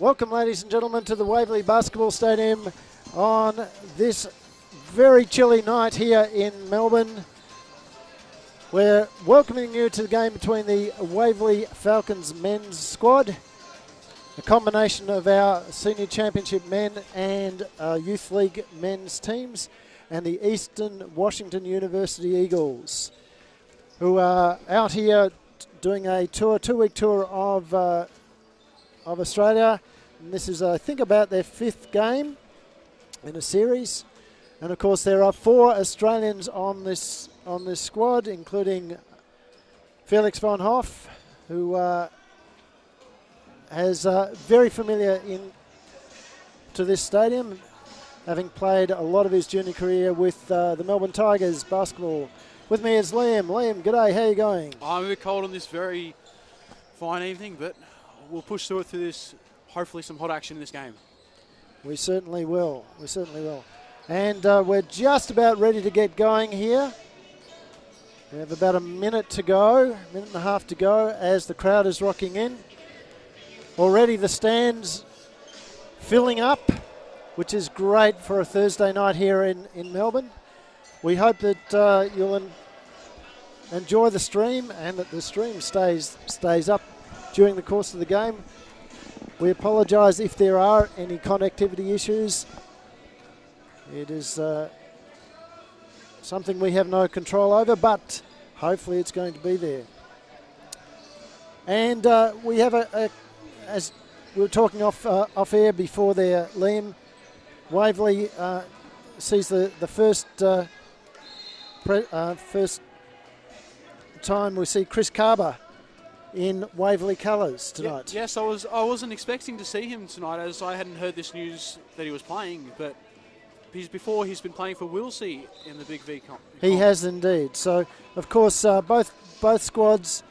Welcome, ladies and gentlemen, to the Waverley Basketball Stadium on this very chilly night here in Melbourne. We're welcoming you to the game between the Waverley Falcons men's squad, a combination of our Senior Championship men and Youth League men's teams, and the Eastern Washington University Eagles, who are out here doing a tour, two-week tour of Australia. And this is, I think, about their 5th game in a series. And of course, there are 4 Australians on this squad, including Felix von Hoff, who has very familiar to this stadium, having played a lot of his junior career with the Melbourne Tigers basketball. With me is Liam. Liam, g'day, how are you going? I'm a bit cold on this very fine evening, but we'll push through this. Hopefully some hot action in this game. We certainly will. We certainly will. And we're just about ready to get going here. We have about a minute to go, minute and a half to go as the crowd is rocking in. Already the stands filling up, which is great for a Thursday night here in Melbourne. We hope that you'll enjoy the stream and that the stream stays up during the course of the game. We apologise if there are any connectivity issues. It is something we have no control over, but hopefully it's going to be there. And we have as we were talking off air before there, Liam, Waverley sees the first time we see Chris Carber in Waverley colours tonight. Yes, I wasn't expecting to see him tonight, as I hadn't heard this news that he was playing, but he's been playing for Wilsey in the Big V comp. He has indeed. So, of course, both squads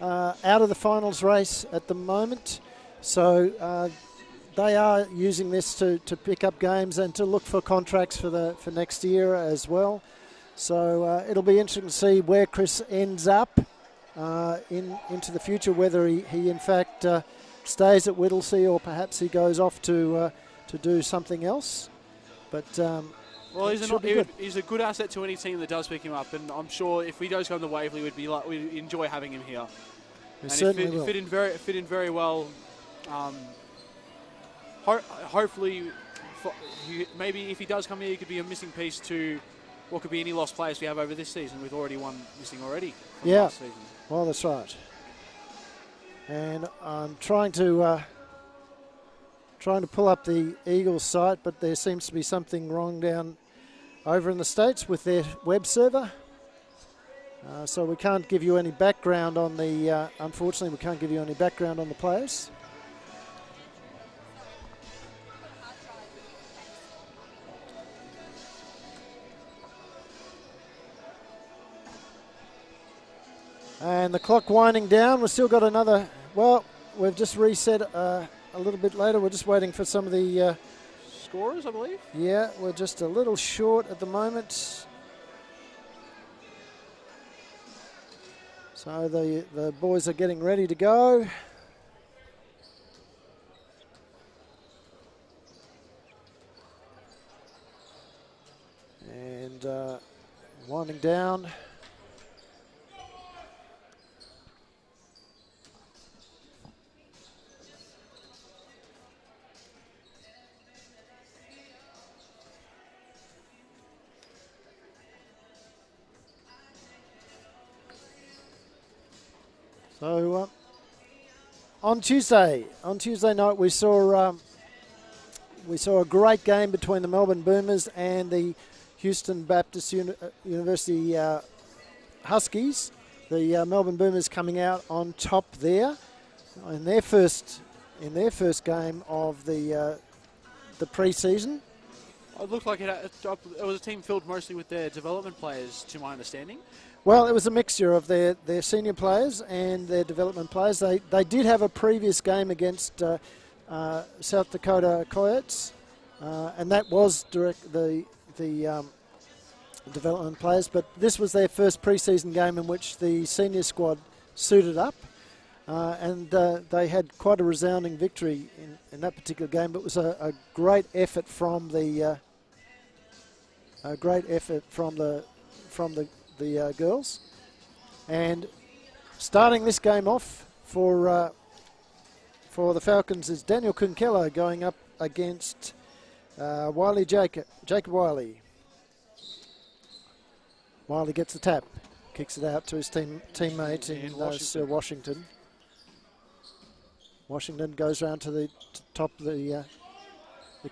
out of the finals race at the moment. So they are using this to pick up games and to look for contracts for next year as well. So it'll be interesting to see where Chris ends up into the future, whether he in fact stays at Whittlesea or perhaps he goes off to do something else. But well, he's a good asset to any team that does pick him up, and I'm sure if he does come to Waverley, we'd enjoy having him here. And certainly will. Fit in very well. Hopefully, maybe if he does come here, he could be a missing piece to what could be any lost players we have over this season. We've already one missing already from last season. Well, that's right. And I'm trying to pull up the Eagles site, but there seems to be something wrong down over in the States with their web server. So we can't give you any background on the, unfortunately, we can't give you any background on the players. And the clock winding down. We've still got another, well, we've just reset a little bit later. We're just waiting for some of the scorers, I believe. Yeah, we're just a little short at the moment. So the boys are getting ready to go. And winding down. So on Tuesday night we saw a great game between the Melbourne Boomers and the Houston Baptist University Huskies. The Melbourne Boomers coming out on top there in their first game of the pre-season. It looked like it was a team filled mostly with their development players, to my understanding. Well, it was a mixture of their senior players and their development players. They did have a previous game against South Dakota Coyotes, and that was the development players. But this was their first pre-season game in which the senior squad suited up. and they had quite a resounding victory in that particular game. But it was a great effort from the girls. And starting this game off for the Falcons is Daniel Kinkella going up against Jacob Wiley. Wiley gets the tap, kicks it out to his teammate in Washington. Washington goes round to the top of the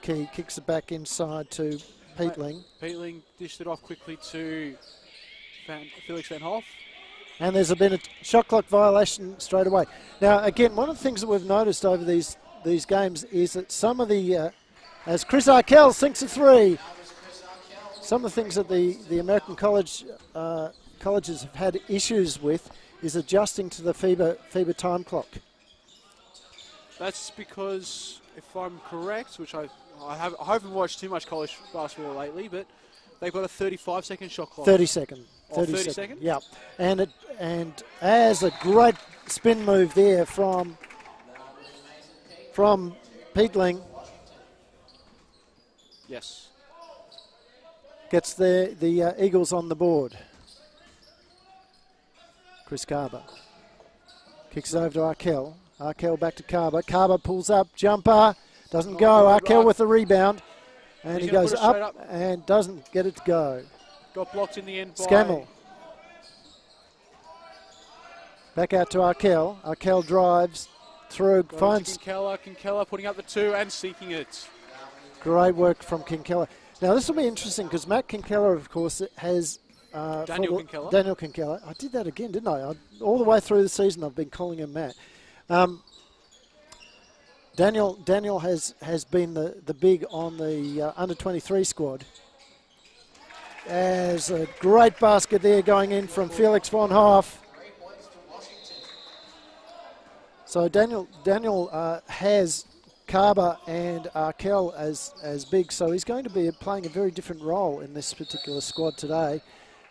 key, kicks it back inside to Peatling. Peatling dished it off quickly to Felix Van Hoff. And there's been a shot clock violation straight away. Now, again, one of the things that we've noticed over these games is that some of the, as Chris Arkell sinks a three, some of the things that the American colleges have had issues with is adjusting to the FIBA time clock. That's because, if I'm correct, which I haven't watched too much college basketball lately, but they've got a 35-second shot clock. 30 second. 30 second? Yeah. And as a great spin move there from Peatling. Yes. Gets the Eagles on the board. Chris Carver kicks it over to Arkell. Arkell back to Carver. Carver pulls up, jumper, doesn't go. Arkell with the rebound, and he goes up and doesn't get it to go. Got blocked in the end by Scammell. Back out to Arkell. Arkell drives through, finds Kinkella putting up the two and seeking it. Great work from Kinkella. Now this will be interesting because Matt Kinkella, of course, has Daniel Kinkella. Daniel Kinkella. I did that again, didn't I? All the way through the season, I've been calling him Matt. Daniel has been the big on the under-23 squad. As a great basket there going in from Felix Van Hoff. So Daniel has Carver and Arkell as big, so he's going to be playing a very different role in this particular squad today,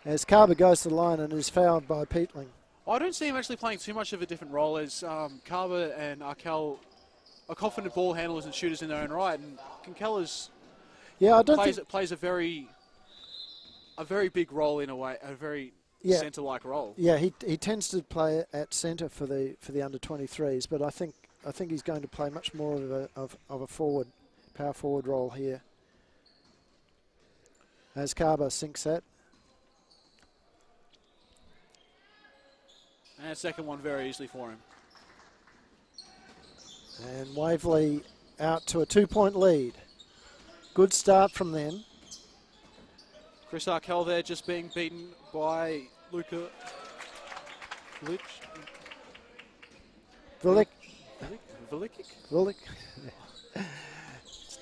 as Carver goes to the line and is fouled by Peatling. I don't see him actually playing too much of a different role, as Carver and Arkell are confident ball handlers and shooters in their own right, and Kinkella's plays a very big role in a way, a very centre-like role. Yeah, he tends to play at centre for the under-23s, but I think he's going to play much more of a power forward role here. As Carver sinks that. And second one very easily for him. And Waverley out to a 2-point lead. Good start from them. Chris Arkell there just being beaten by Luka Vulic.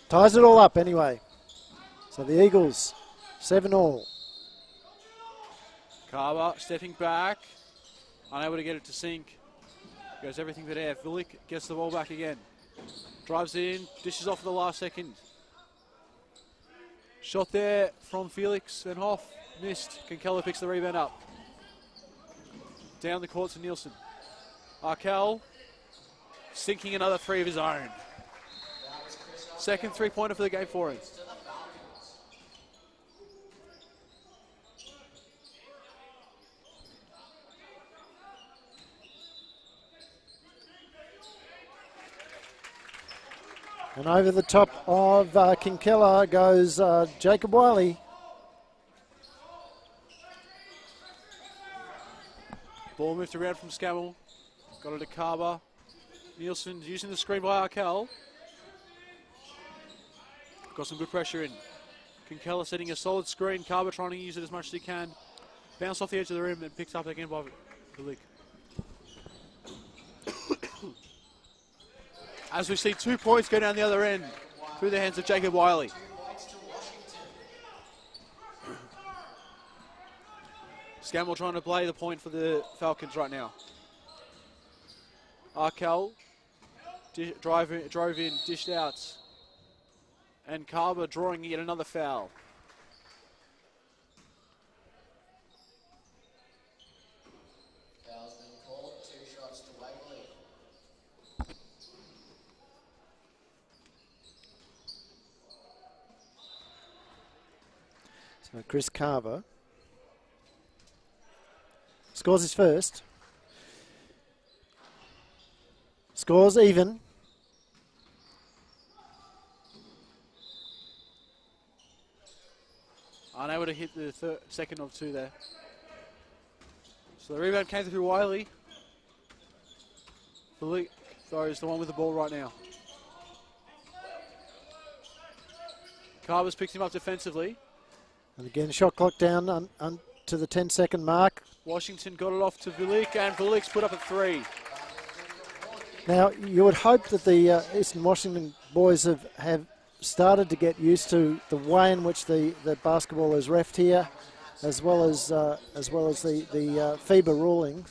Ties it all up anyway. So the Eagles, 7-all. Carver stepping back, unable to get it to sink. Goes everything but air. Vulic gets the ball back again. Drives in, dishes off at the last second. Shot there from Felix Van Hoff. Missed. Kinkella picks the rebound up. Down the court to Nielsen. Arkell sinking another three of his own. Second three-pointer for the game for him. And over the top of Kinkella goes Jacob Wiley. Ball moved around from Scammell. Got it to Carver. Nielsen using the screen by Arkell. Got some good pressure in. Kinkella setting a solid screen. Carver trying to use it as much as he can. Bounced off the edge of the rim and picked up again by the league. As we see 2 points go down the other end through the hands of Jacob Wiley. Scammell trying to play the point for the Falcons right now. Arkell drove in, dished out. And Carver drawing yet another foul. So Chris Carver scores his first. Scores even. Unable to hit the second of two there. So the rebound came through Wiley. Philippe, though, is the one with the ball right now. Carvers picks him up defensively. And again, shot clock down to the 10-second mark. Washington got it off to Vilik, and Vilik's put up a three. Now, you would hope that the Eastern Washington boys have started to get used to the way in which the basketball is reffed here, as well as the FIBA ruling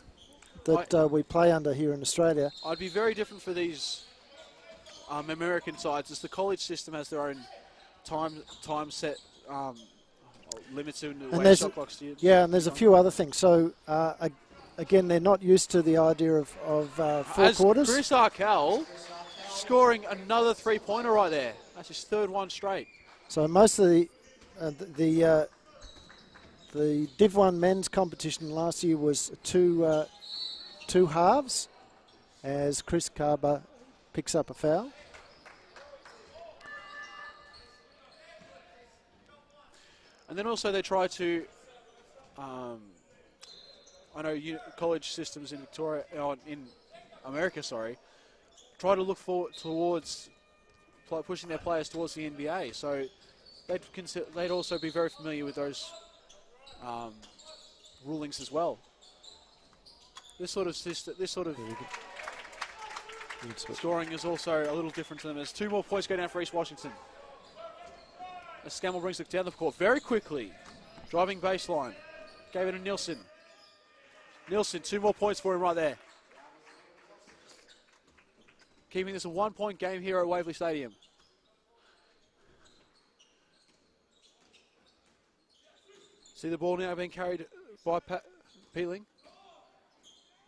that we play under here in Australia. I'd be very different for these American sides, as the college system has their own time set limits in the way shot clocks. Yeah, and there's a few other things. So again, they're not used to the idea of four quarters. Chris Arkell scoring another three-pointer right there. That's his third one straight. So most of the Div 1 men's competition last year was two halves, as Chris Carver picks up a foul. And then also they try to, I know college systems in America, try to look towards pushing their players towards the NBA. So they'd also be very familiar with those rulings as well. This sort of scoring is also a little different to them. There's 2 more points going down for East Washington. As Scammell brings it down the court very quickly. Driving baseline. Gave it to Nielsen. Nielsen, 2 more points for him right there. Keeping this a 1-point game here at Waverley Stadium. See the ball now being carried by Peeling.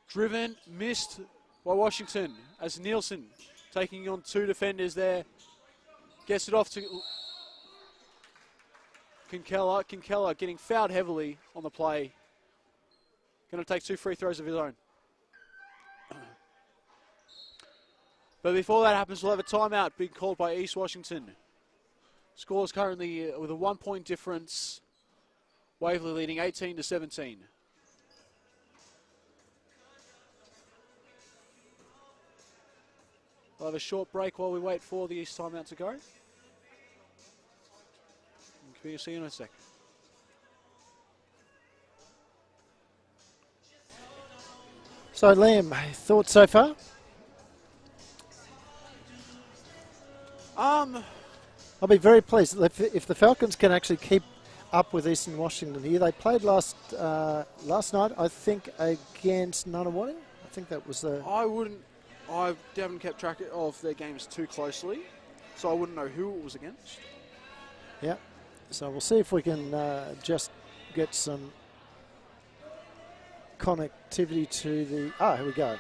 Driven, missed by Washington as Nielsen taking on 2 defenders there. Gets it off to Kinkella. Kinkella getting fouled heavily on the play. Going to take 2 free throws of his own. But before that happens, we'll have a timeout being called by East Washington. Scores currently with a 1-point difference. Waverley leading 18-17. We'll have a short break while we wait for the East timeout to go. We'll see you in a sec. So Liam, thoughts so far? I'll be very pleased if the Falcons can actually keep up with Eastern Washington here. They played last night, I think, against Nunawading. I think that was the... I haven't kept track of their games too closely, so I wouldn't know who it was against. Yeah, so we'll see if we can just get some connectivity to the... here we go.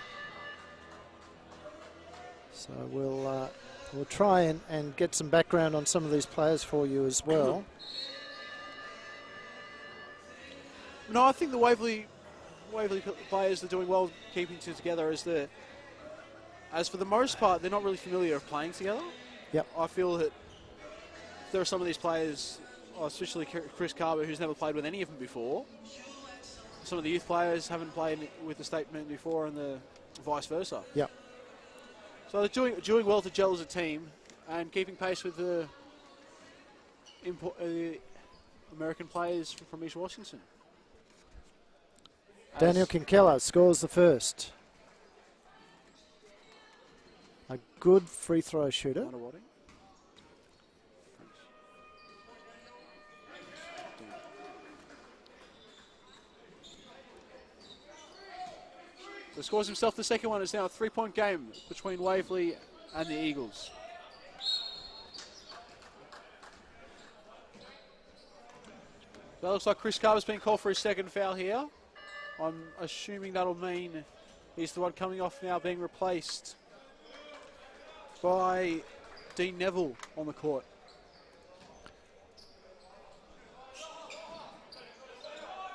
So we'll try and get some background on some of these players for you as well. No, I think the Waverley players are doing well keeping together as for the most part, they're not really familiar of playing together. Yep. I feel that there are some of these players, especially Chris Carver, who's never played with any of them before. Some of the youth players haven't played with the state men before, and the vice versa. Yep. So they're doing well to gel as a team and keeping pace with the American players from East Washington. Daniel Kinkella scores the first. A good free throw shooter. So scores himself the second one. It's now a 3-point game between Waverley and the Eagles. That looks like Chris Carver's been called for his second foul here. I'm assuming that'll mean he's the one coming off now, being replaced by Dean Neville on the court.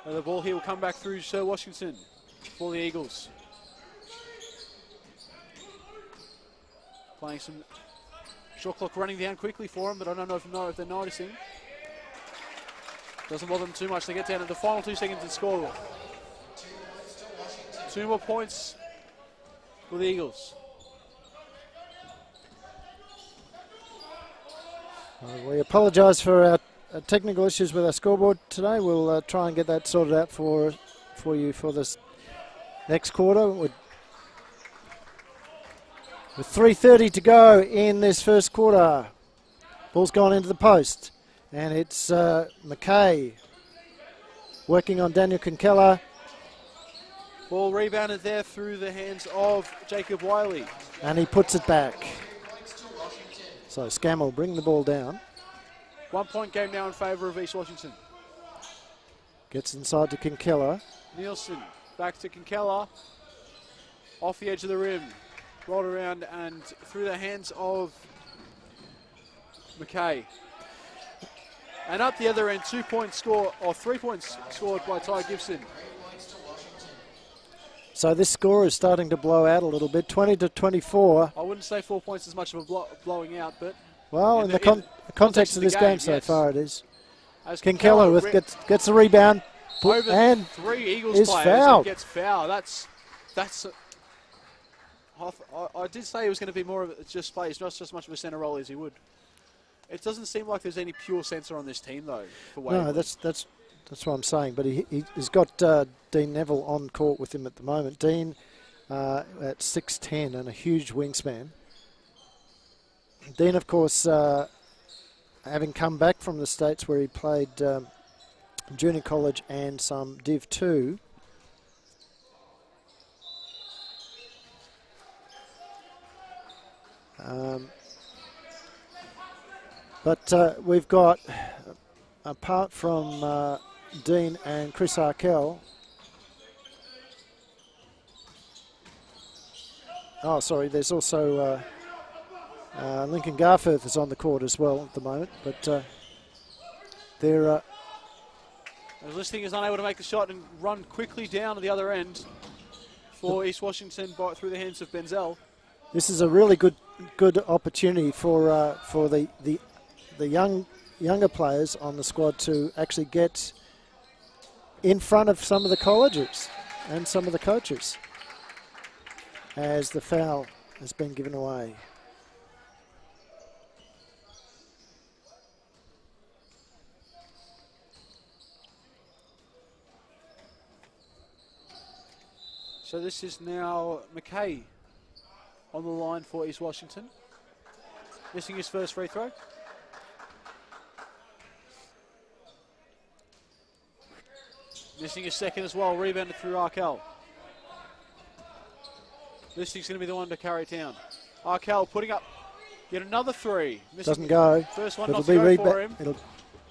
The ball here will come back through Sir Washington for the Eagles. Playing some shot clock running down quickly for them, but I don't know if they're noticing. Doesn't bother them too much. They get down to the final 2 seconds and score. 2 more points for the Eagles. We apologise for our technical issues with our scoreboard today. We'll try and get that sorted out for you for this next quarter. With 3:30 to go in this first quarter. Ball's gone into the post. And it's McKay working on Daniel Kinkella. Ball rebounded there through the hands of Jacob Wiley. And he puts it back. So Scam will bring the ball down. 1 point game now in favour of East Washington. Gets inside to Kinkella. Nielsen back to Kinkella. Off the edge of the rim. Rolled around and through the hands of McKay. And up the other end, 2 point score, or 3 points scored by Ty Gibson. So this score is starting to blow out a little bit, 20-24. I wouldn't say 4 points is much of a blowing out, but... Well, in the context of this game so yes. far, it is. As Kinkella gets the rebound. Over and 3 Eagles is players fouled. Gets fouled. I did say it was going to be more of just play. It's not just much of a centre role as he would. It doesn't seem like there's any pure centre on this team, though. For Waverley. No, that's what I'm saying. But he's got Dean Neville on court with him at the moment. Dean at 6'10" and a huge wingspan. Dean, of course, having come back from the States where he played junior college and some Div 2. But we've got, apart from Dean and Chris Arkell, there's also Lincoln Garforth is on the court as well at the moment, but they're... Listing is unable to make the shot and run quickly down to the other end for East Washington through the hands of Benzel. This is a really good opportunity for the younger players on the squad to actually get in front of some of the colleges and some of the coaches, as the foul has been given away. So this is now McKay on the line for East Washington. Missing his first free throw. Missing his second as well, rebounded through Arkell. Listing's going to be the one to carry it down. Arkell putting up yet another three. Doesn't go. First one not to go for him. It'll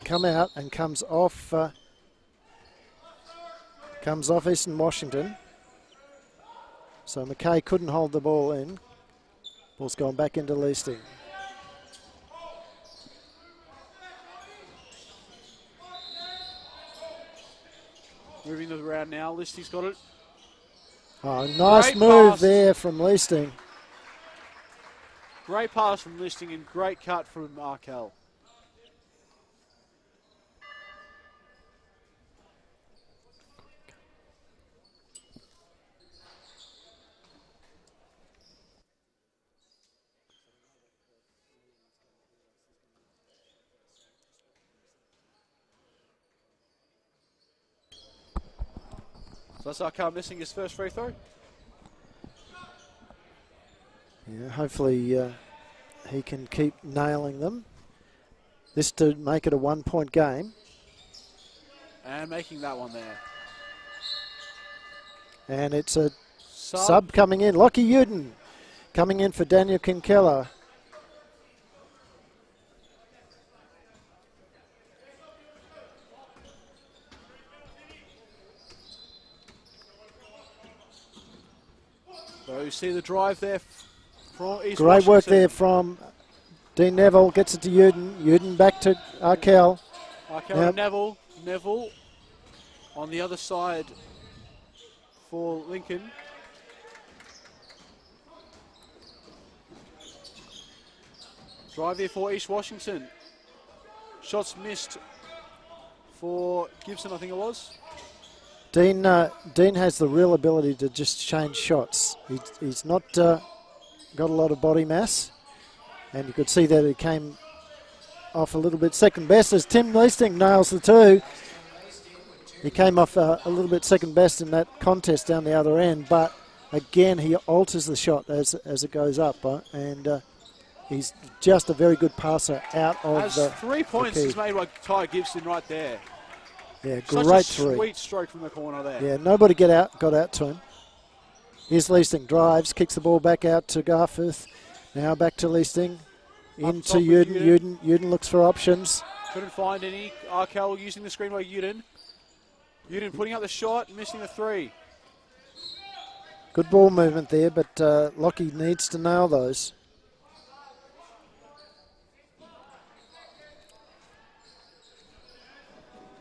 come out and comes off Eastern Washington. So McKay couldn't hold the ball in. Ball's gone back into Leasting. Moving it around now. Listing's got it. Oh, nice great move pass there from Leasting. Great pass from Listing and great cut from Arkell. So that's Arkell missing his first free throw. Yeah, hopefully he can keep nailing them. This to make it a 1 point game. And making that one there. And it's a sub coming in. Lockie Uden coming in for Daniel Kinkella. So you see the drive there from East Great Washington. work there from Dean Neville. Gets it to Uden. Uden back to Arkell. Arkell and Neville. Neville On the other side for Lincoln. Drive here for East Washington. Shots missed for Gibson, I think it was. Dean has the real ability to just change shots. He's not got a lot of body mass, and you could see that he came off a little bit second best as Tim Leasting nails the two. He came off a little bit second best in that contest down the other end, but again he alters the shot as it goes up, and he's just a very good passer out of the 3 points is made by Ty Gibson right there. Yeah, Such great a three. Sweet stroke from the corner there. Yeah, nobody got out to him. Here's Leasting, drives, kicks the ball back out to Garforth. Now back to Leasting. Into Uden. Uden looks for options. Couldn't find any. Arkell using the screen by Uden. Uden putting up the shot, missing the three. Good ball movement there, but Lockie needs to nail those.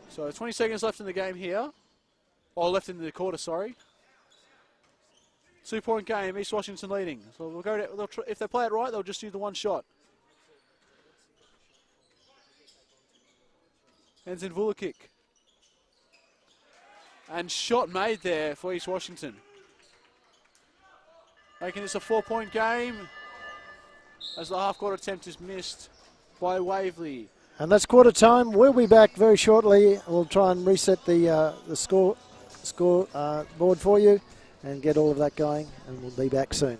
So 20 seconds left in the game here. Or left in the quarter, sorry. 2 point game, East Washington leading. So we'll go to, if they play it right, they'll just do the one shot. Ends in Vula kick. And shot made there for East Washington. Making this a 4 point game as the half court attempt is missed by Waverley. And that's quarter time. We'll be back very shortly. We'll try and reset the score board for you and get all of that going, and we'll be back soon.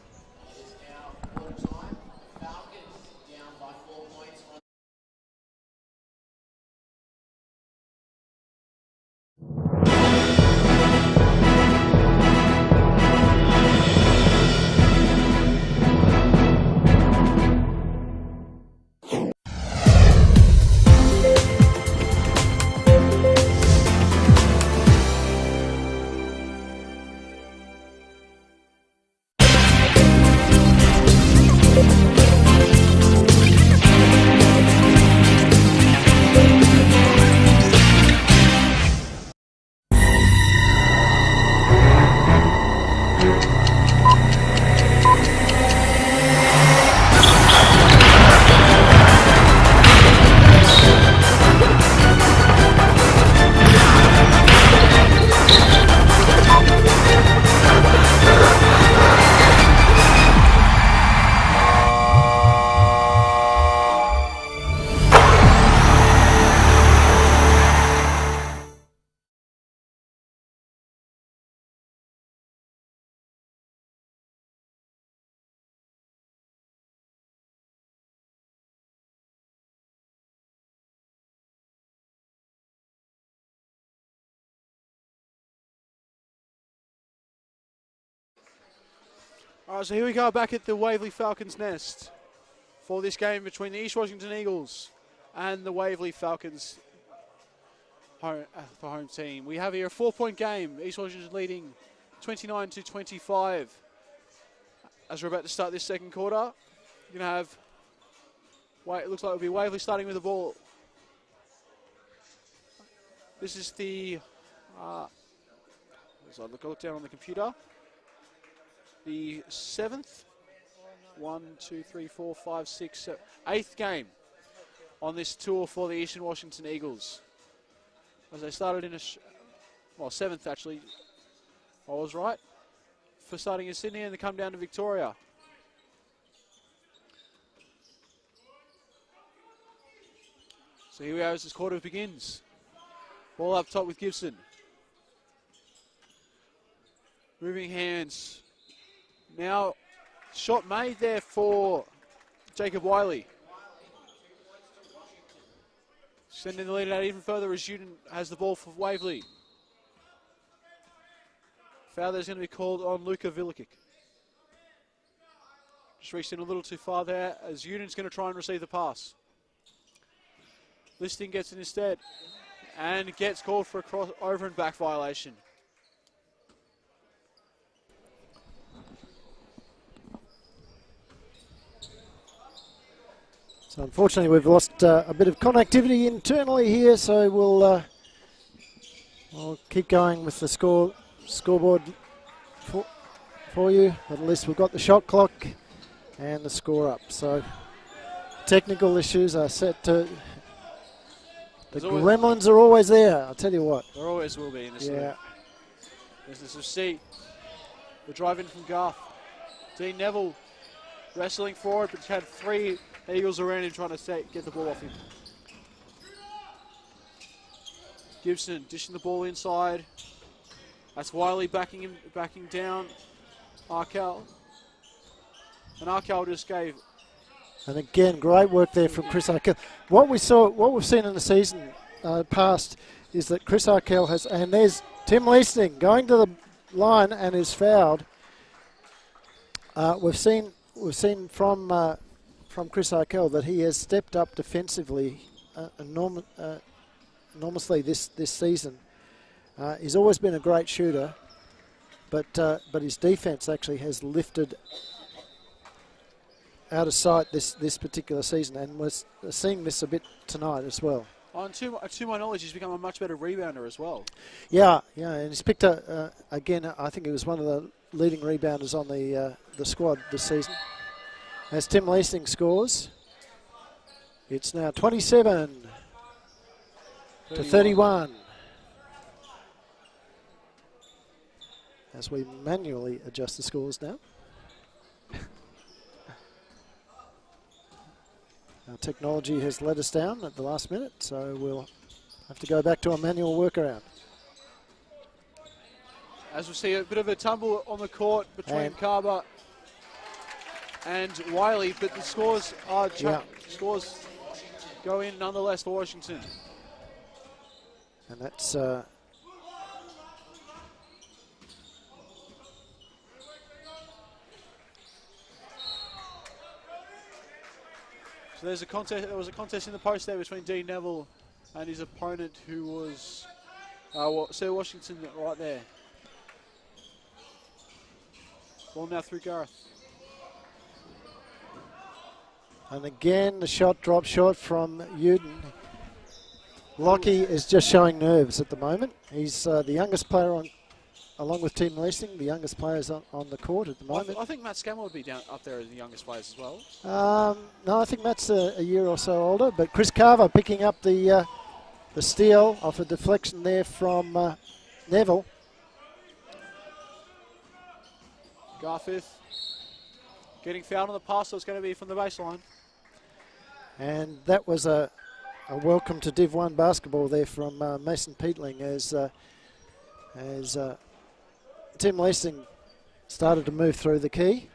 All right, so here we go back at the Waverley Falcons nest for this game between the East Washington Eagles and the Waverley Falcons, the home team. We have here a 4 point game. East Washington leading 29-25. As we're about to start this second quarter, you're going to have, it looks like it'll be Waverley starting with the ball. This is the, as I look down on the computer, the 7th, 1, 2, 3, 4, 5, 6, 7, 8th game on this tour for the Eastern Washington Eagles. As they started in 7th actually, I was right, for starting in Sydney and they come down to Victoria. So here we are as this quarter begins. Ball up top with Gibson. Moving hands. Now, shot made there for Jacob Wiley. Sending the lead out even further as Uden has the ball for Waverley. Foul there's going to be called on Luka Vilikic. Just reached in a little too far there as Uden's going to try and receive the pass. Listing gets it instead and gets called for a cross over and back violation. So unfortunately we've lost a bit of connectivity internally here, so we'll I'll keep going with the scoreboard for you. At least we've got the shot clock and the score up. So technical issues are set to... The gremlins are always there, I'll tell you what. There always will be in this league. Business of C. The drive in from Garth. Dean Neville wrestling forward, but had 3 Eagles around him trying to get the ball off him. Gibson dishing the ball inside. That's Wiley backing down Arkell. And Arkell just gave. And again, great work there from Chris Arkell. What we've seen in the season past is that Chris Arkell has, and there's Tim Leasting going to the line and is fouled. We've seen from Chris Arkell that he has stepped up defensively enormously this season. He's always been a great shooter, but his defense actually has lifted out of sight this particular season, and we're seeing this a bit tonight as well. To my knowledge, he's become a much better rebounder as well. Yeah, and he's picked up again. I think he was one of the leading rebounders on the squad this season. As Tim Leasting scores, it's now 27 to 31. As we manually adjust the scores now. Our technology has let us down at the last minute, so we'll have to go back to a manual workaround. As we see a bit of a tumble on the court between Carver and Wiley, but the scores are scores go in nonetheless for Washington. And that's so there's a contest. There was a contest in the post there between Dean Neville and his opponent, who was Sir Washington, right there. Ball now through Gareth. And again, the shot dropped short from Uden. Lockie is just showing nerves at the moment. He's the youngest player on, along with Tim Leasting, the youngest players on the court at the moment. I think Matt Scammell would be down up there as the youngest players as well. No, I think Matt's a year or so older. But Chris Carver picking up the steal off a deflection there from Neville. Garfith getting fouled on the pass, so it's going to be from the baseline. And that was a welcome to Div 1 basketball there from Mason Peatling as Tim Leasting started to move through the key.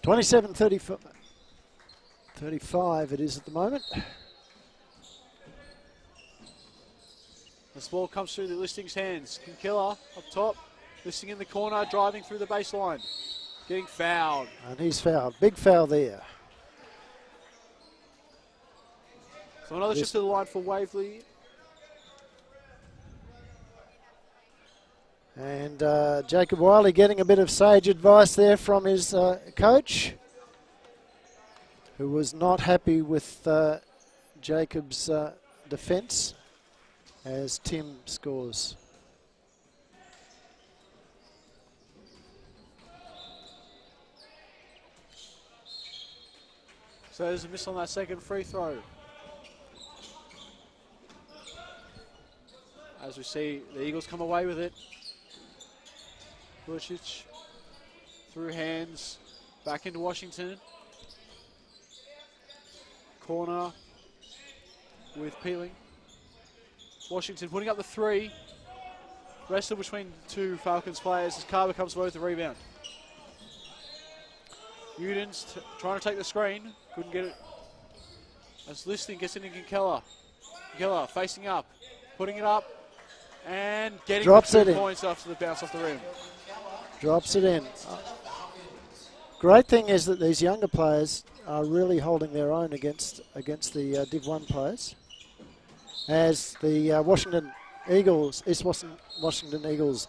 27-35 it is at the moment. This ball comes through the Listing's hands. Kinkilla up top. Listing in the corner, driving through the baseline. Getting fouled. And he's fouled. Big foul there. So another shift to the line for Waverley. And Jacob Wiley getting a bit of sage advice there from his coach, who was not happy with Jacob's defence as Tim scores. So there's a miss on that second free throw. As we see, the Eagles come away with it. Vucic through hands, back into Washington. Corner with Peeling. Washington putting up the three. Wrestle between two Falcons players as Carver comes away with the rebound. Uden's trying to take the screen, couldn't get it. As Listing gets into Kinkella. Kinkella facing up, putting it up, and getting Drops the 2 2 points after the bounce off the rim. Drops it in. Great thing is that these younger players are really holding their own against the Div 1 players. As the Washington Eagles, East Washington Eagles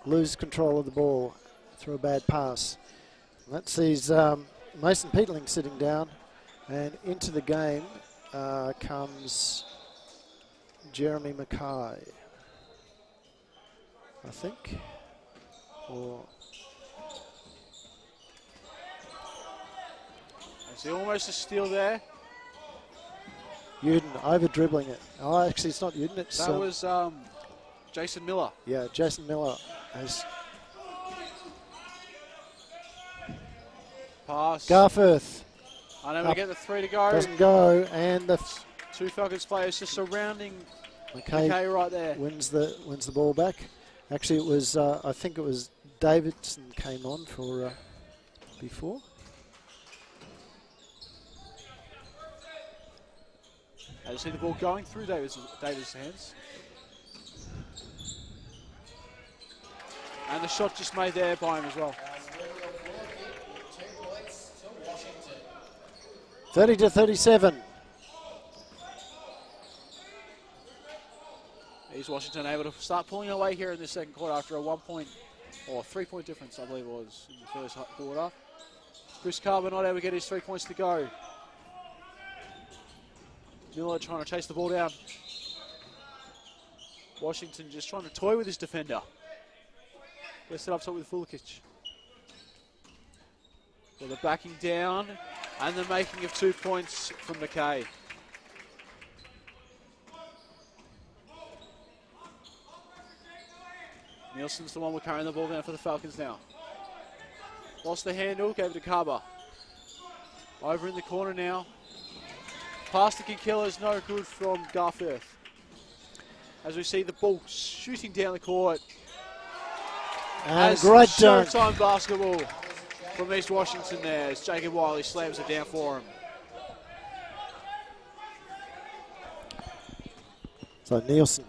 lose control of the ball through a bad pass. And that sees Mason Peatling sitting down, and into the game comes Jeremy Mackay, I think. Or is there almost a steal there? Uden over dribbling it. Oh, actually, it's not Uden. It's that was Jason Miller. Yeah, Jason Miller has pass. Garforth. Unable to get the 3 to go. Doesn't go, and the two Falcons players just surrounding McKay right there. Wins the ball back. Actually, it was I think it was Davidson came on for before. I just see the ball going through David's hands. And the shot just made there by him as well. 30-37. Is Washington able to start pulling away here in the second quarter after a 1 point or 3 point difference, I believe it was, in the first quarter. Chris Carver not able to get his 3 points to go. Miller trying to chase the ball down. Washington just trying to toy with his defender. Gets it up top with Fulkic. Well, the backing down and the making of 2 points from McKay. Nielsen's the one we're carrying the ball down for the Falcons now. Lost the handle, gave it to Carver. Over in the corner now. Pass to Kinkilla is no good from Garforth. As we see the ball shooting down the court. And great dunk. Showtime basketball from East Washington there as Jacob Wiley slams it down for him. So Nielsen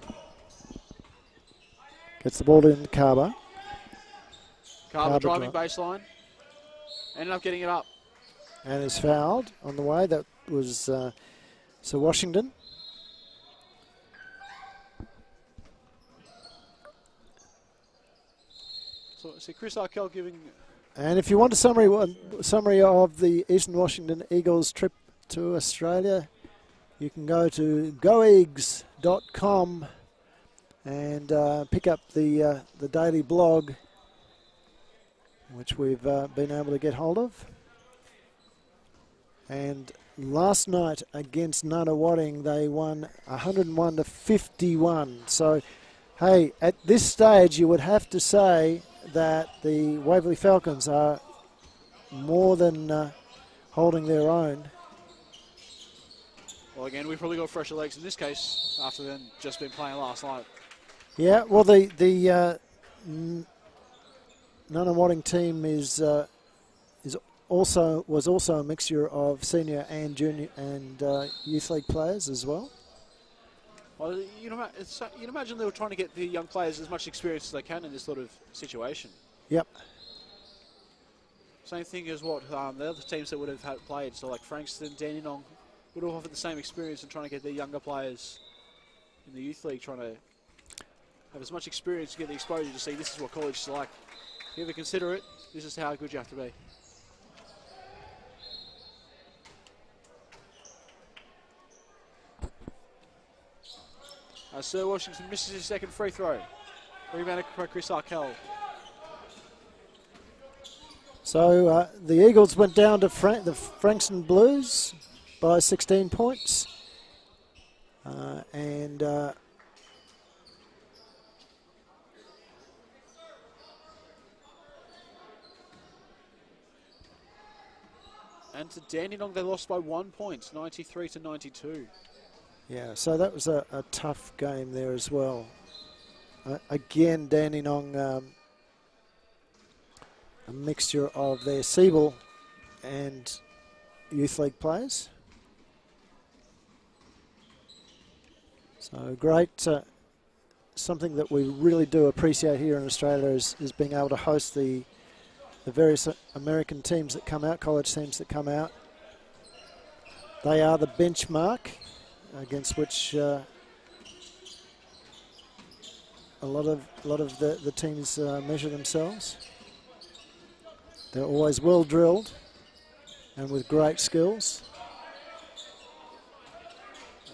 gets the ball in Carver. Carver driving baseline. Ended up getting it up. And is fouled on the way. That was so Washington. So see Chris Arkell giving. And if you want a summary of the Eastern Washington Eagles trip to Australia, you can go to goeags.com and pick up the daily blog, which we've been able to get hold of. And last night against Nunawading, they won 101-51. So, hey, at this stage, you would have to say that the Waverley Falcons are more than holding their own. Well, again, we've probably got fresher legs in this case after them just been playing last night. Yeah, well, the Nunawading team was also a mixture of senior and junior and youth league players as well. Well, you'd imagine they were trying to get the young players as much experience as they can in this sort of situation. Yep. Same thing as what the other teams that would have played. So like Frankston, Dandenong would have offered the same experience in trying to get their younger players in the youth league, trying to have as much experience to get the exposure to see this is what college is like. If you ever consider it, this is how good you have to be. Sir Washington misses his second free throw. Rebounded by Chris Arkell. So the Eagles went down to the Frankston Blues by 16 points. And to Dandenong, they lost by 1 point, 93-92. Yeah, so that was a tough game there as well. Again, Dandenong, a mixture of their Siebel and youth league players. So great, something that we really do appreciate here in Australia is being able to host the various American teams that come out, college teams that come out. They are the benchmark against which a lot of the teams measure themselves. They're always well drilled and with great skills.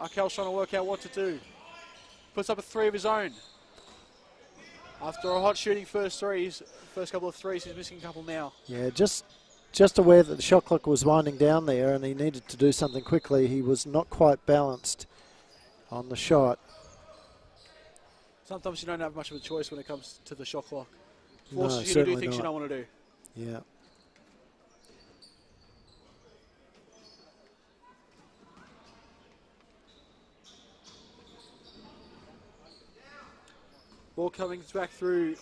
Arkel's trying to work out what to do. Puts up a 3 of his own. After a hot shooting first couple of threes, he's missing a couple now. Yeah, just aware that the shot clock was winding down there and he needed to do something quickly. He was not quite balanced on the shot. Sometimes you don't have much of a choice when it comes to the shot clock. No, Forces you to do things not. you don't want to do. Yeah. Ball coming back through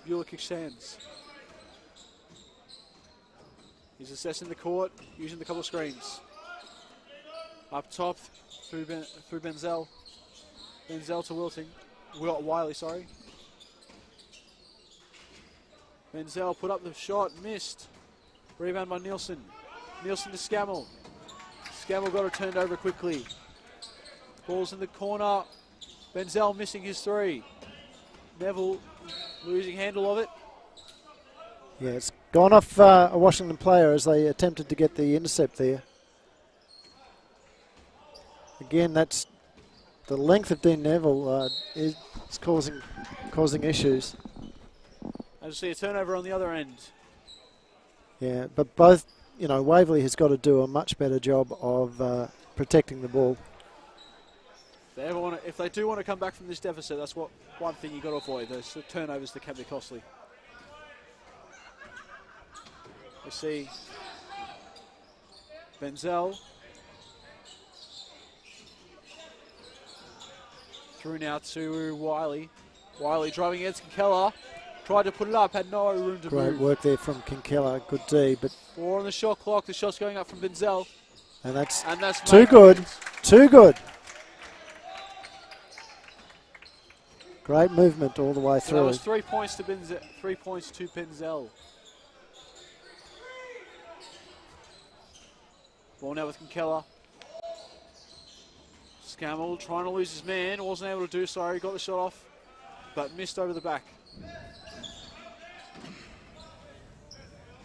Bulikic's hands. He's assessing the court, using the couple of screens. Up top through Benzel. Benzel to Wiley, sorry. Benzel put up the shot, missed. Rebound by Nielsen. Nielsen to Scammell. Scammell got it turned over quickly. Ball's in the corner. Benzel missing his 3. Neville losing handle of it. Yeah, it's gone off a Washington player as they attempted to get the intercept there. Again, that's the length of Dean Neville is causing issues. As you see, a turnover on the other end. Yeah, but both, Waverley has got to do a much better job of protecting the ball. If they do want to come back from this deficit, that's one thing you've got to avoid, those turnovers that can be costly. You see Benzel through now to Wiley. Wiley driving against Kinkella. Tried to put it up, had no room to move. Great work there from Kinkella, good D. But 4 on the shot clock, the shot's going up from Benzel. And that's too good, too good. Great movement all the way through. So that was 3 points to Benzel. 3 points to Benzel. Ball now with Kinkella. Scammell trying to lose his man. Wasn't able to do so. Got the shot off, but missed over the back.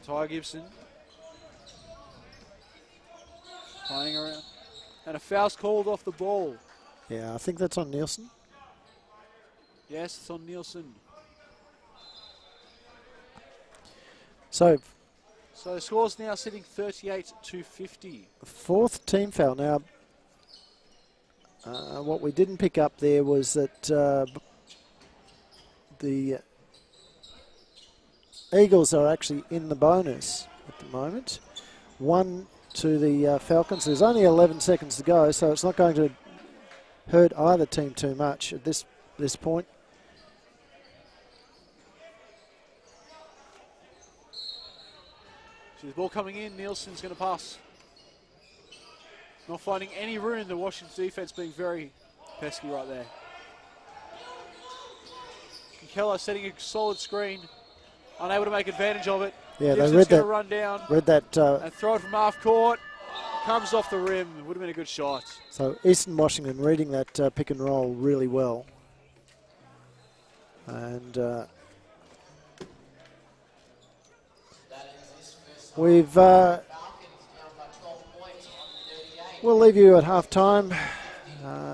Ty Gibson. Playing around. And a foul's called off the ball. Yeah, I think that's on Nielsen. Yes, it's on Nielsen. So the score's now sitting 38-50. Fourth team foul. Now, what we didn't pick up there was that the Eagles are actually in the bonus at the moment. 1 to the Falcons. There's only 11 seconds to go, so it's not going to hurt either team too much at this point. So the ball coming in, Nielsen's going to pass. Not finding any room, the Washington defense being very pesky right there. Kinkella setting a solid screen, unable to make advantage of it. Yeah, Gibson's they read that. Run down. Read that. And throw it from half court. Comes off the rim. Would have been a good shot. So Eastern Washington reading that pick and roll really well. And we'll leave you at half time.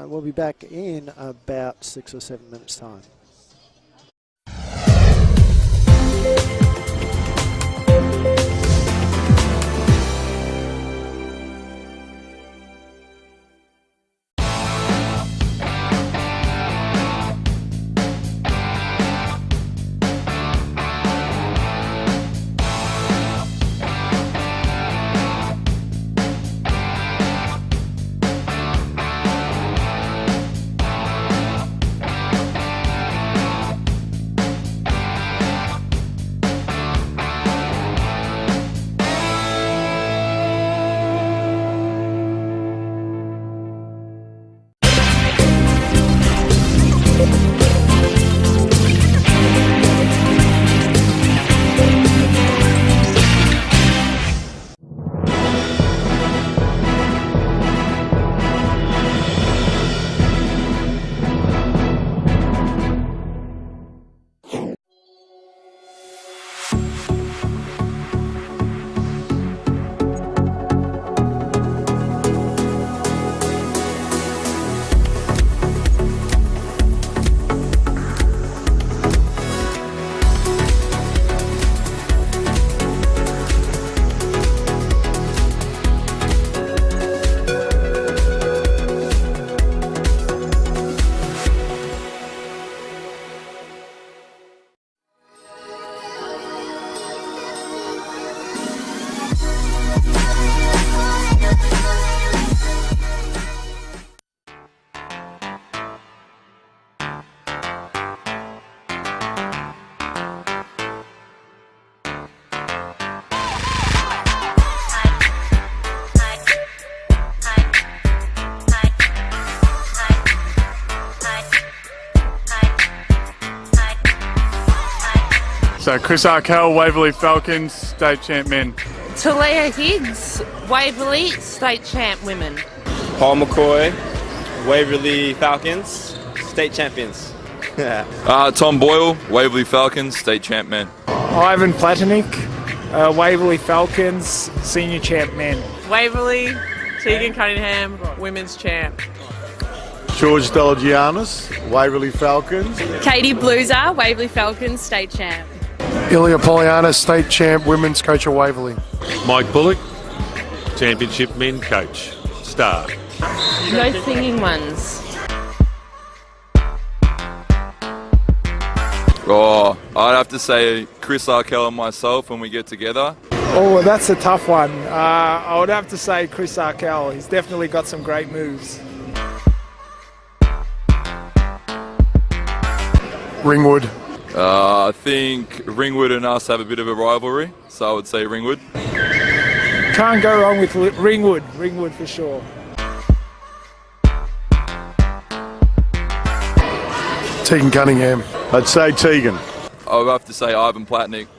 We'll be back in about 6 or 7 minutes' time. So Chris Arkell, Waverley Falcons, state champ men. Talia Higgs, Waverley state champ women. Paul McCoy, Waverley Falcons, state champions. Tom Boyle, Waverley Falcons, state champ men. Ivan Platonik, Waverley Falcons, senior champ men. Waverley, Tegan Cunningham, women's champ. George Delagianis, Waverley Falcons. Katie Blueser, Waverley Falcons, state champ. Ilya Polianis, state champ, women's coach of Waverley. Mike Bullock, championship men coach, star. No singing ones. Oh, I'd have to say Chris Arkell and myself when we get together. Oh, that's a tough one. I would have to say Chris Arkell. He's definitely got some great moves. Ringwood. I think Ringwood and us have a bit of a rivalry, so I would say Ringwood. Can't go wrong with Ringwood. Ringwood for sure. Tegan Cunningham. I'd say Tegan. I would have to say Ivan Platnik.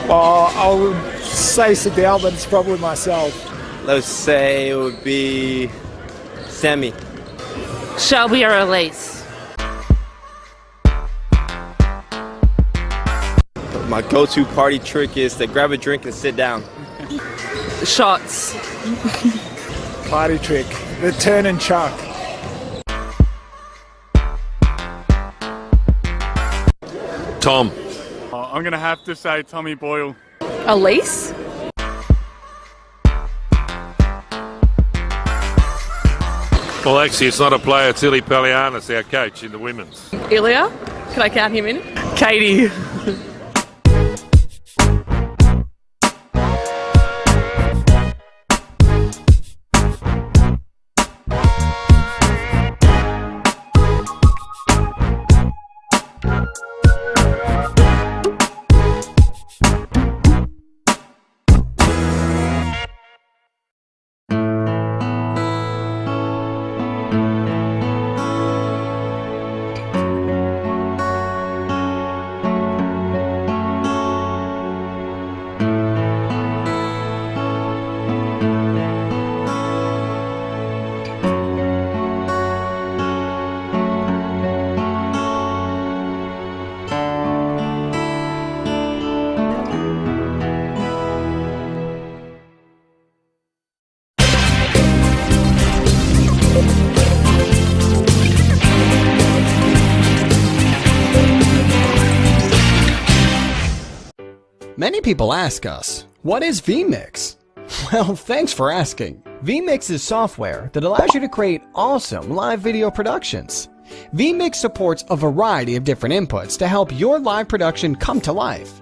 I would say Sadal, but it's probably myself. Let's say it would be Sammy. Shelby or Elise. My go-to party trick is to grab a drink and sit down. Shots. Party trick. The turn and chuck. Tom. I'm going to have to say Tommy Boyle. Elise? Well, actually, it's not a player. It's Ilya Polianis, our coach in the women's. Ilya? Can I count him in? Katie. Many people ask us, what is vMix? Well, thanks for asking. vMix is software that allows you to create awesome live video productions. vMix supports a variety of different inputs to help your live production come to life.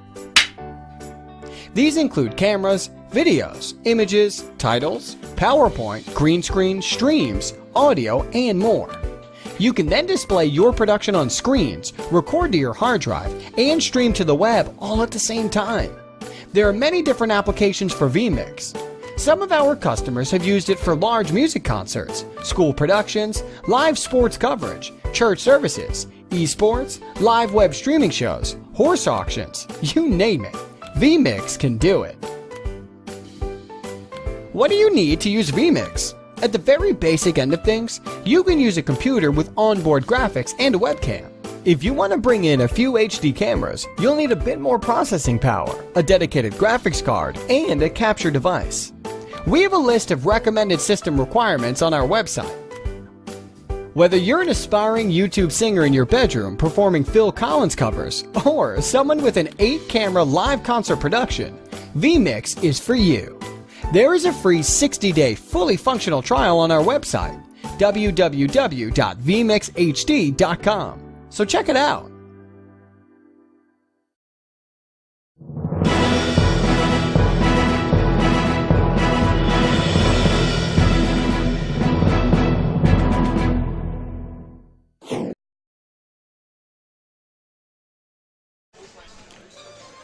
These include cameras, videos, images, titles, PowerPoint, green screen, streams, audio, and more. You can then display your production on screens, record to your hard drive, and stream to the web all at the same time. There are many different applications for vMix. Some of our customers have used it for large music concerts, school productions, live sports coverage, church services, esports, live web streaming shows, horse auctions, you name it. vMix can do it. What do you need to use vMix? At the very basic end of things, you can use a computer with onboard graphics and a webcam. If you want to bring in a few HD cameras, you'll need a bit more processing power, a dedicated graphics card, and a capture device. We have a list of recommended system requirements on our website. Whether you're an aspiring YouTube singer in your bedroom performing Phil Collins covers, or someone with an 8-camera live concert production, vMix is for you. There is a free 60-day fully functional trial on our website, www.vmixhd.com. So check it out.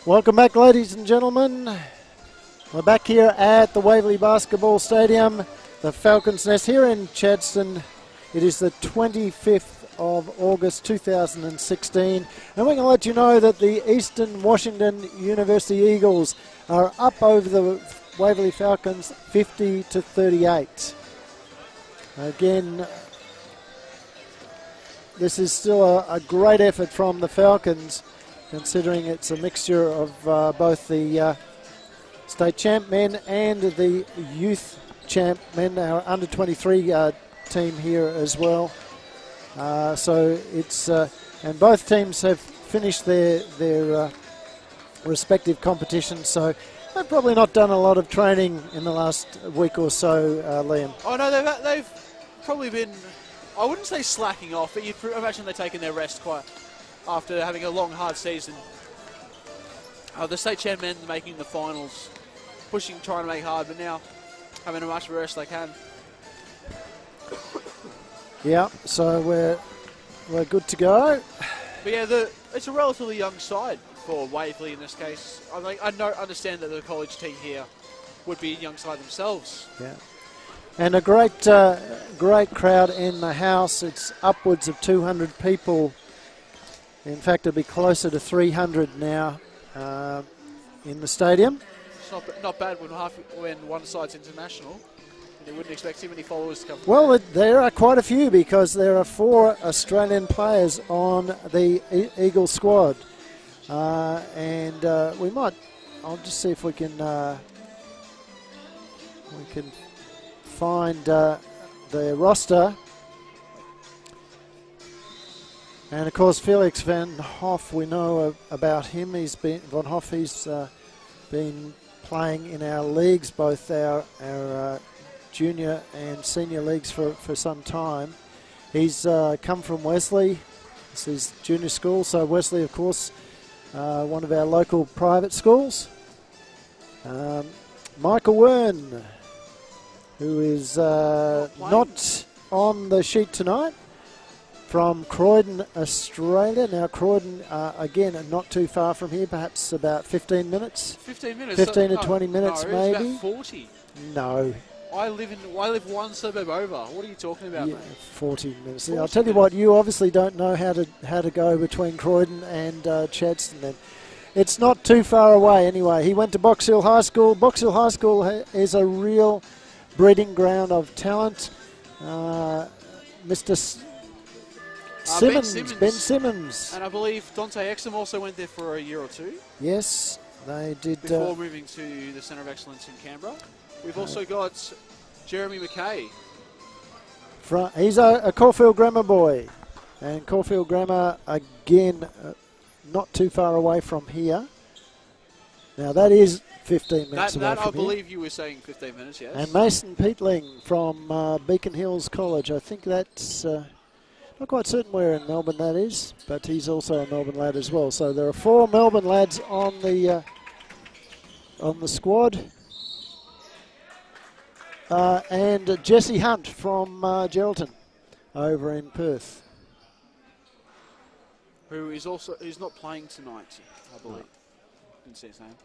Welcome back, ladies and gentlemen. We're back here at the Waverley Basketball Stadium, the Falcons' Nest here in Chadstone. It is the 25th of August 2016. And we're going to let you know that the Eastern Washington University Eagles are up over the Waverley Falcons 50-38. Again, this is still a great effort from the Falcons, considering it's a mixture of both the state champ men and the youth champ men, our under 23 team here as well. So it's and both teams have finished their respective competitions. So they've probably not done a lot of training in the last week or so, Liam. Oh no, they've probably been, I wouldn't say slacking off, but you'd imagine they're taking their rest quite after having a long, hard season. The state champ men making the finals, pushing, trying to make hard, but now having as much rest they can. Yeah, so we're good to go. But yeah, it's a relatively young side for Waverley in this case. I understand that the college team here would be a young side themselves. Yeah. And a great crowd in the house. It's upwards of 200 people. In fact, it'll be closer to 300 now in the stadium. It's not bad when one side's international. You wouldn't expect too many followers to come. Well, there are quite a few because there are 4 Australian players on the Eagle squad. And we might, I'll just see if we can find the roster. And of course, Felix Van Hoff, we know about him. He's been been playing in our leagues, both our junior and senior leagues for some time. He's come from Wesley. This is junior school, so Wesley, of course, one of our local private schools. Michael Wern, who is not on the sheet tonight, from Croydon, Australia. Now Croydon, again, not too far from here, perhaps about 15 minutes. 15 minutes? 15 to 20 minutes, no, maybe. It's about 40. No. I live one suburb over. What are you talking about, yeah, mate? 40 minutes. 40 I'll tell you what, you obviously don't know how to go between Croydon and Chadstone then. It's not too far away anyway. He went to Box Hill High School. Box Hill High School is a real breeding ground of talent. Mr. Ben Simmons. And I believe Dante Exum also went there for a year or two. Yes, they did. Before moving to the Centre of Excellence in Canberra. We've also got Jeremy McKay. He's a Caulfield Grammar boy. And Caulfield Grammar, again, not too far away from here. Now, that is 15 minutes away that from I believe you were saying 15 minutes, yes. And Mason Peatling from Beacon Hills College. I think that's not quite certain where in Melbourne that is, but he's also a Melbourne lad as well. So there are 4 Melbourne lads on the squad. And Jesse Hunt from Geraldton over in Perth. Who is not playing tonight, I believe. Didn't see his name.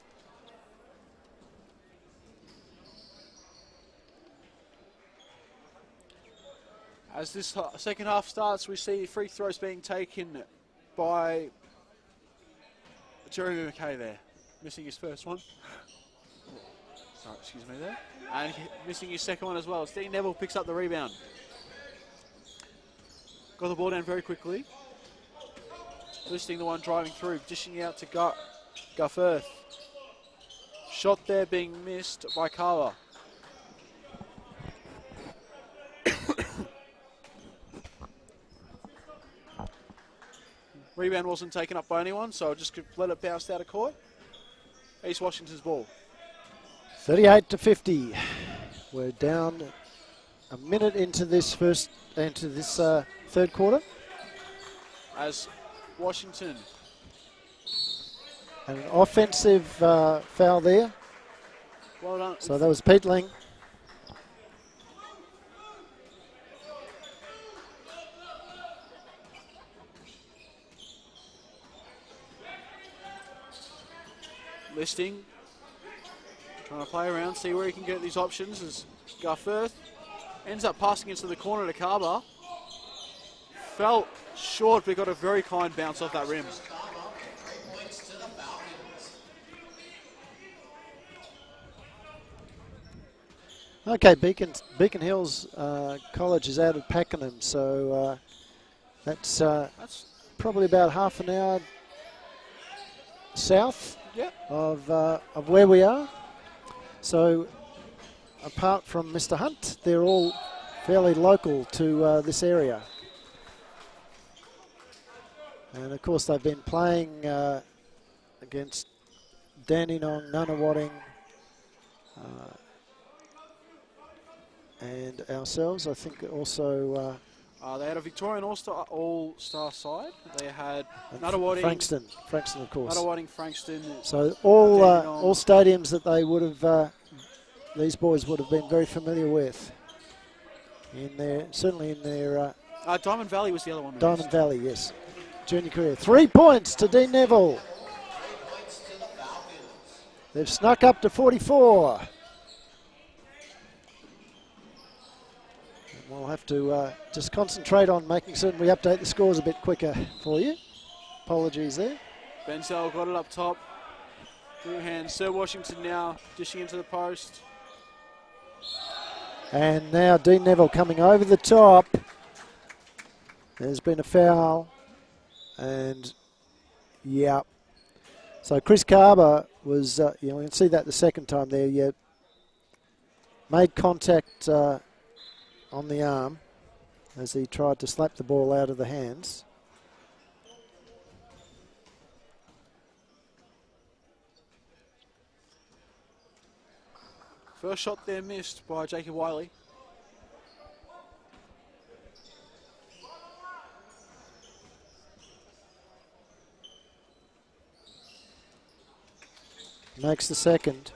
As this second half starts, we see free throws being taken by Jeremy McKay there, missing his first one. Sorry, excuse me there. And missing his second one as well. Steve Neville picks up the rebound. Got the ball down very quickly. Listing the one driving through, dishing out to Gufforth. Shot there being missed by Carver. Rebound wasn't taken up by anyone, so I'll just let it bounce out of court. East Washington's ball. 38-50. We're down a minute into this third quarter. As Washington. And an offensive foul there. Well done. So that was Peatling. Listing, trying to play around, see where he can get these options as Gufforth ends up passing into the corner to Carver. fell short, but got a very kind bounce off that rim. Okay, Beacon Hills College is out of Pakenham, so that's probably about half an hour south of where we are. So apart from Mr. Hunt, they're all fairly local to this area. And of course they've been playing against Dandenong, Nunawading, and ourselves. I think also they had a Victorian all-star side. They had Nunawading, Frankston, of course. Nunawading, Frankston. So all stadiums that they would have, these boys would have been very familiar with. Certainly in their. Diamond Valley was the other one. Diamond Valley, yes. Junior career. 3 points to Dean Neville. They've snuck up to 44. We'll have to just concentrate on making certain we update the scores a bit quicker for you. Apologies there. Benzel got it up top. Through hands. Sir Washington now dishing into the post. And now Dean Neville coming over the top. There's been a foul. And, yeah. So Chris Carver was, you can see that the second time there. Yeah, made contact on the arm as he tried to slap the ball out of the hands. First shot there missed by Jacob Wiley. Makes the second.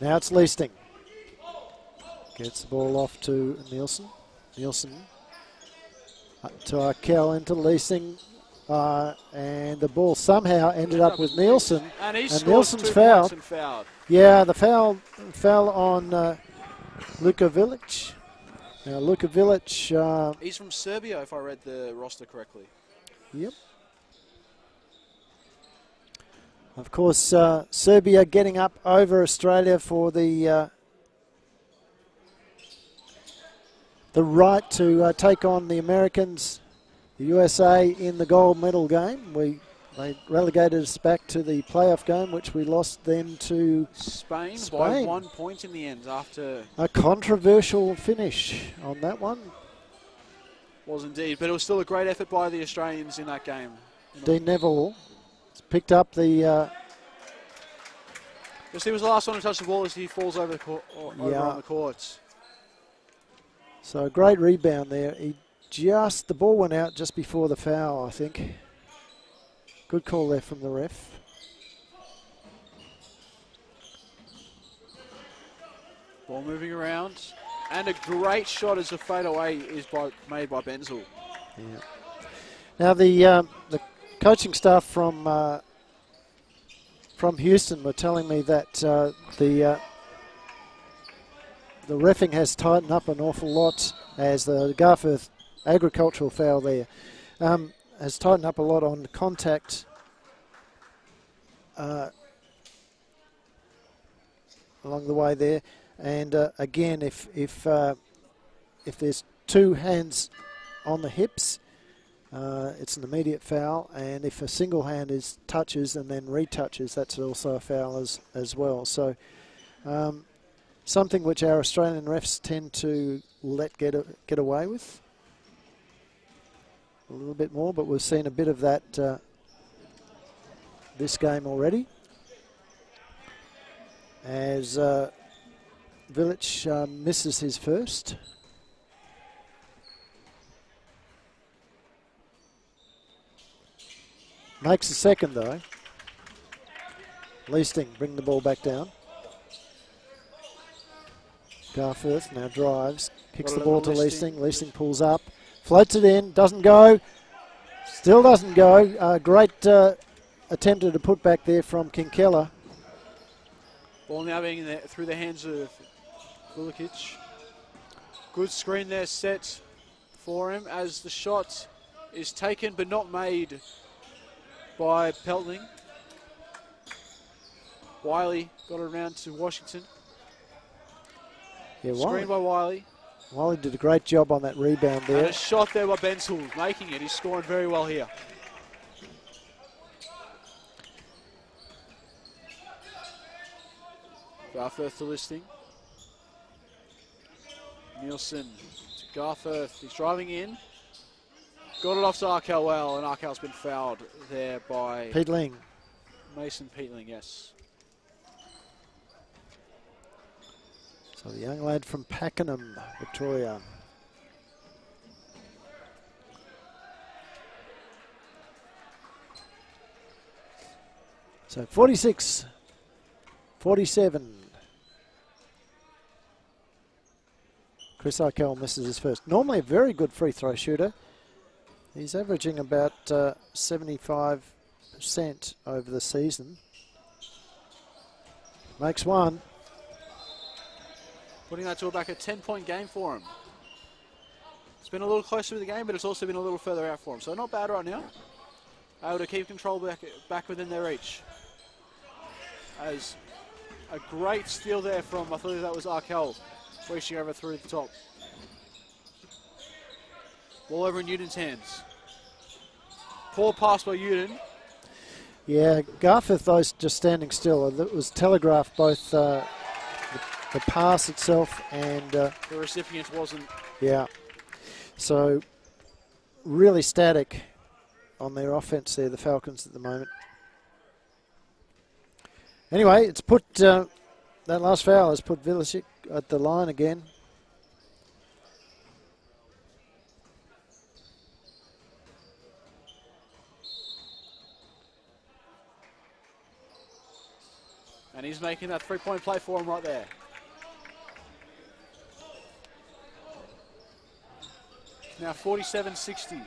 Now it's Leasting. Gets the ball off to Nielsen. Nielsen up to Arkell into Leasing. And the ball somehow ended up with Nielsen. And Nielsen's fouled. Yeah, the foul fell on Luka Vilic. Now Luka Vilic. He's from Serbia, if I read the roster correctly. Yep. Of course, Serbia getting up over Australia for the right to take on the Americans, the USA, in the gold medal game. They relegated us back to the playoff game, which we lost then to Spain by 1 point in the end after a controversial finish on that one. Was indeed, but it was still a great effort by the Australians in that game. Dean Neville picked up the. Because he was the last one to touch the ball as he falls over on the courts. So a great rebound there. The ball went out just before the foul, I think. Good call there from the ref. Ball moving around. And a great shot as a fadeaway is made by Benzel. Yeah. Now the coaching staff from Houston were telling me that the reffing has tightened up an awful lot as the Garforth agricultural foul there has tightened up a lot on contact along the way there. And again, if there's two hands on the hips, it's an immediate foul, and if a single hand touches and then retouches, that's also a foul as well. So something which our Australian refs tend to let get away with a little bit more, but we've seen a bit of that this game already, as Vilic misses his first. Makes the second though. Leasting bring the ball back down. Garforth now drives, kicks the ball to Leasting. Leasting pulls up, floats it in, doesn't go, still doesn't go. Great attempted to put back there from Kinkella. Ball now being through the hands of Vulikic. Good screen there set for him as the shot is taken but not made by Peltling. Wiley got it around to Washington. Yeah, Screen by Wiley. Wiley did a great job on that rebound there. And a shot there by Benzel, making it. He's scoring very well here. Garforth to Listing. Nielsen to Garforth. He's driving in. Got it off to Arkell well, and Arkell's been fouled there by Peatling. Mason Peatling, yes. So the young lad from Pakenham, Victoria. So 46-47. Chris Arkell misses his first. Normally a very good free throw shooter. He's averaging about 75% over the season. Makes one. Putting that to about a 10-point game for him. It's been a little closer to the game, but it's also been a little further out for him. So not bad right now. Able to keep control back within their reach. As a great steal there from, I believe that was Arkell, reaching over through the top. Ball over in Newton's hands. Poor pass by Newton. Yeah, Garforth, though, just standing still. It was telegraphed both the pass itself and... the recipient wasn't. Yeah. So, really static on their offense there, the Falcons at the moment. Anyway, it's put... that last foul has put Vilicic at the line again. And he's making that three-point play for him right there. Now 47-60.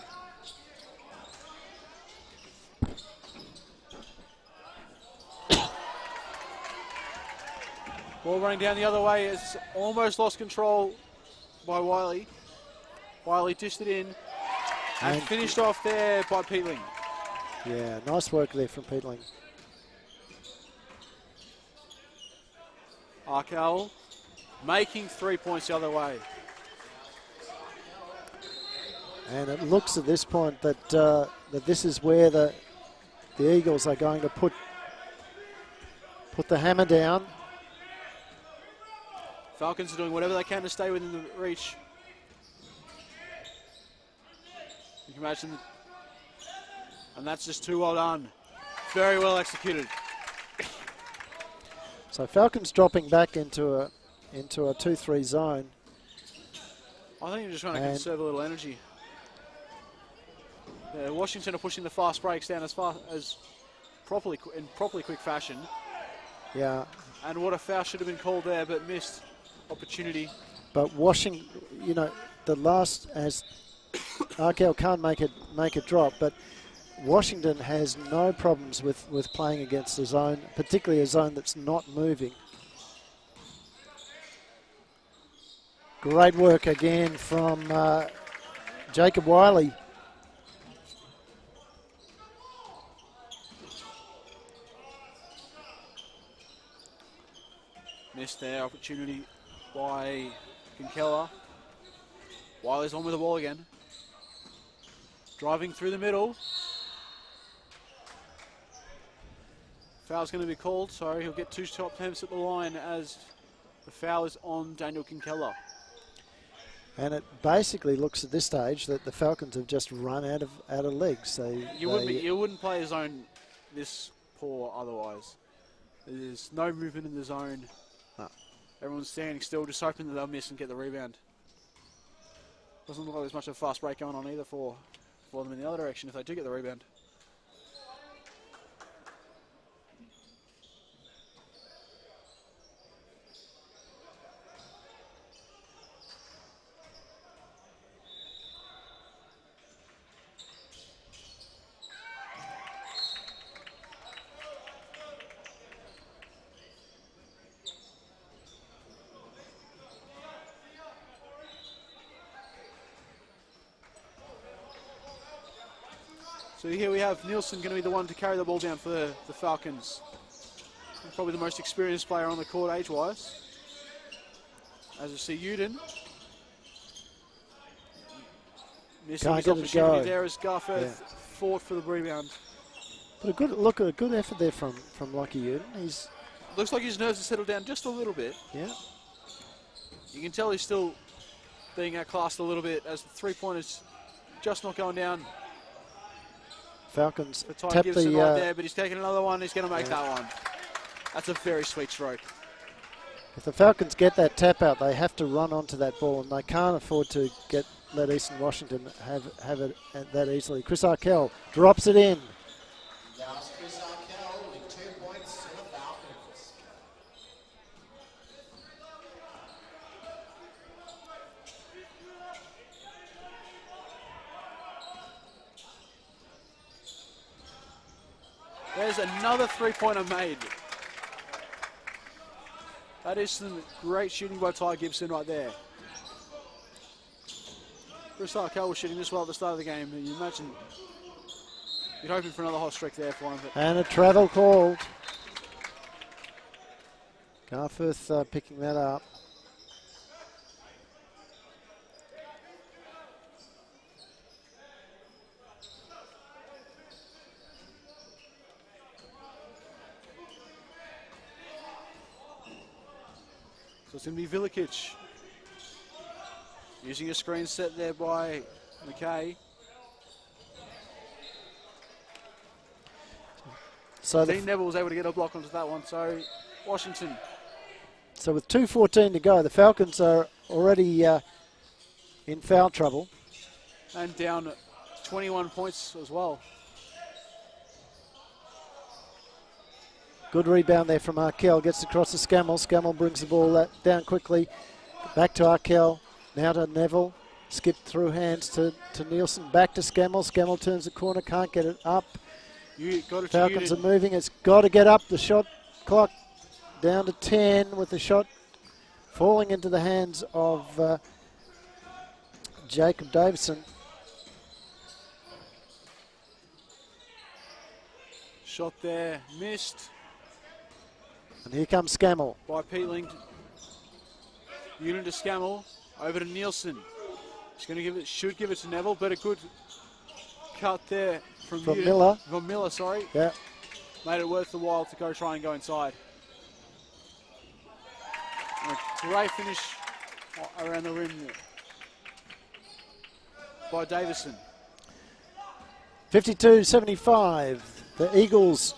Ball running down the other way. It's almost lost control by Wiley. Wiley dished it in and finished off there by Peatling. Yeah, nice work there from Peatling. Arkell making 3 points the other way. And it looks at this point that that this is where the Eagles are going to put the hammer down. Falcons are doing whatever they can to stay within the reach. You can imagine, and that's just too well done. Very well executed. So Falcons dropping back into a 2-3 zone. I think you're just trying to conserve a little energy. Yeah, Washington are pushing the fast breaks down as properly quick fashion. Yeah. And what a foul should have been called there, but missed opportunity. But Washington, you know, the last, as Arkell can't make a drop, but Washington has no problems with playing against a zone, particularly a zone that's not moving. Great work again from Jacob Wiley. Missed their opportunity by Kinkella. Wiley's on with the ball again. Driving through the middle. Foul's going to be called. Sorry, he'll get 2 top attempts at the line as the foul is on Daniel Kinkella. And it basically looks at this stage that the Falcons have just run out of legs. You wouldn't play a zone this poor otherwise. There's no movement in the zone. No. Everyone's standing still, just hoping that they'll miss and get the rebound. Doesn't look like there's much of a fast break going on either for them in the other direction if they do get the rebound. So here we have Nielsen going to be the one to carry the ball down for the Falcons. Probably the most experienced player on the court age-wise. As you see, Uden missing his opportunity there as Garforth fought for the rebound. But a good effort there from Lockie Uden. He's looks like his nerves have settled down just a little bit. Yeah. You can tell he's still being outclassed a little bit as the three-pointers just not going down. Falcons Ty Gibson right there, but he's taking another one. He's going to make that one. That's a very sweet stroke. If the Falcons get that tap out, they have to run onto that ball, and they can't afford to let Eastern Washington have it that easily. Chris Arkell drops it in. Chris Arkell with 2 points to the Falcons. There's another three-pointer made. That is some great shooting by Ty Gibson right there. Chris Arkell was shooting this well at the start of the game. You imagine you're hoping for another hot streak there for him. And a travel called. Garforth picking that up. So it's going to be Vilikic using a screen set there by McKay. So Dean Neville was able to get a block onto that one. So Washington. So with 2:14 to go, the Falcons are already in foul trouble. And down 21 points as well. Good rebound there from Arkell. Gets across to Scammell. Scammell brings the ball down quickly. Back to Arkell. Now to Neville. Skipped through hands to Nielsen. Back to Scammell. Scammell turns the corner. Can't get it up. Falcons are moving. It's got to get up. The shot clock down to 10 with the shot falling into the hands of Jacob Davison. Shot there. Missed. And here comes Scammell. By Peatling. Unit to Scammell. Over to Nielsen. He's going to give it, should give it to Neville, but a good cut there from Miller. From Miller, sorry. Yeah. Made it worth the while to try and go inside. And a great finish around the rim by Davison. 52-75. The Eagles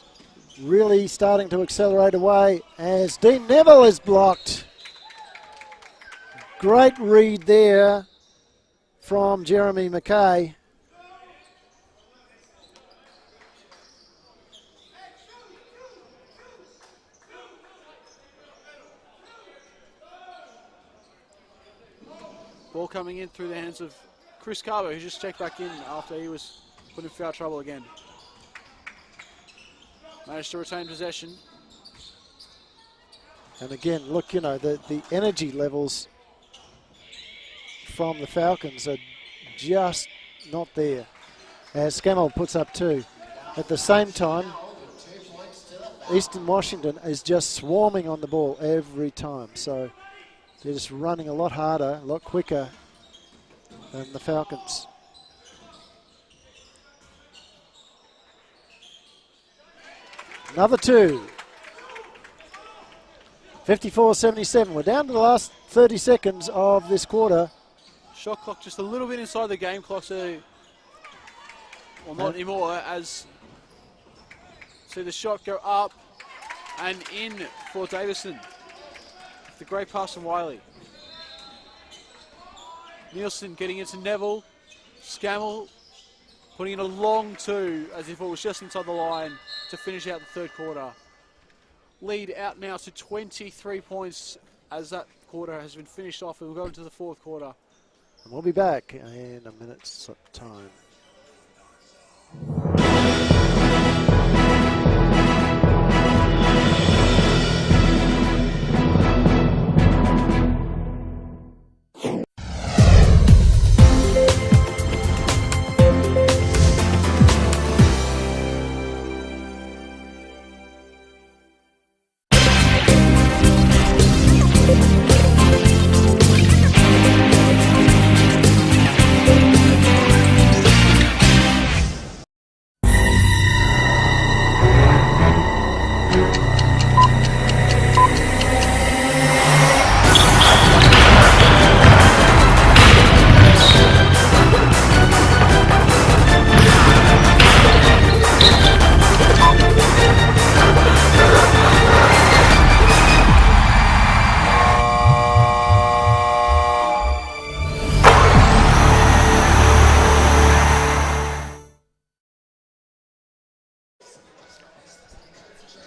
really starting to accelerate away as Dean Neville is blocked. Great read there from Jeremy McKay. Ball coming in through the hands of Chris Carver, who just checked back in after he was put in foul trouble again. Managed to retain possession. And again, look, you know, the energy levels from the Falcons are just not there. As Scammell puts up 2. At the same time, Eastern Washington is just swarming on the ball every time. So they're just running a lot harder, a lot quicker than the Falcons. Another 2. 54-77. We're down to the last 30 seconds of this quarter. Shot clock just a little bit inside the game clock, so well, not anymore, as see the shot go up and in for Davison. The great pass from Wiley. Nielsen getting into Neville. Scammell putting in a long 2 as if it was just inside the line to finish out the third quarter. Lead out now to 23 points as that quarter has been finished off, and we'll go into the fourth quarter. And we'll be back in a minute's time.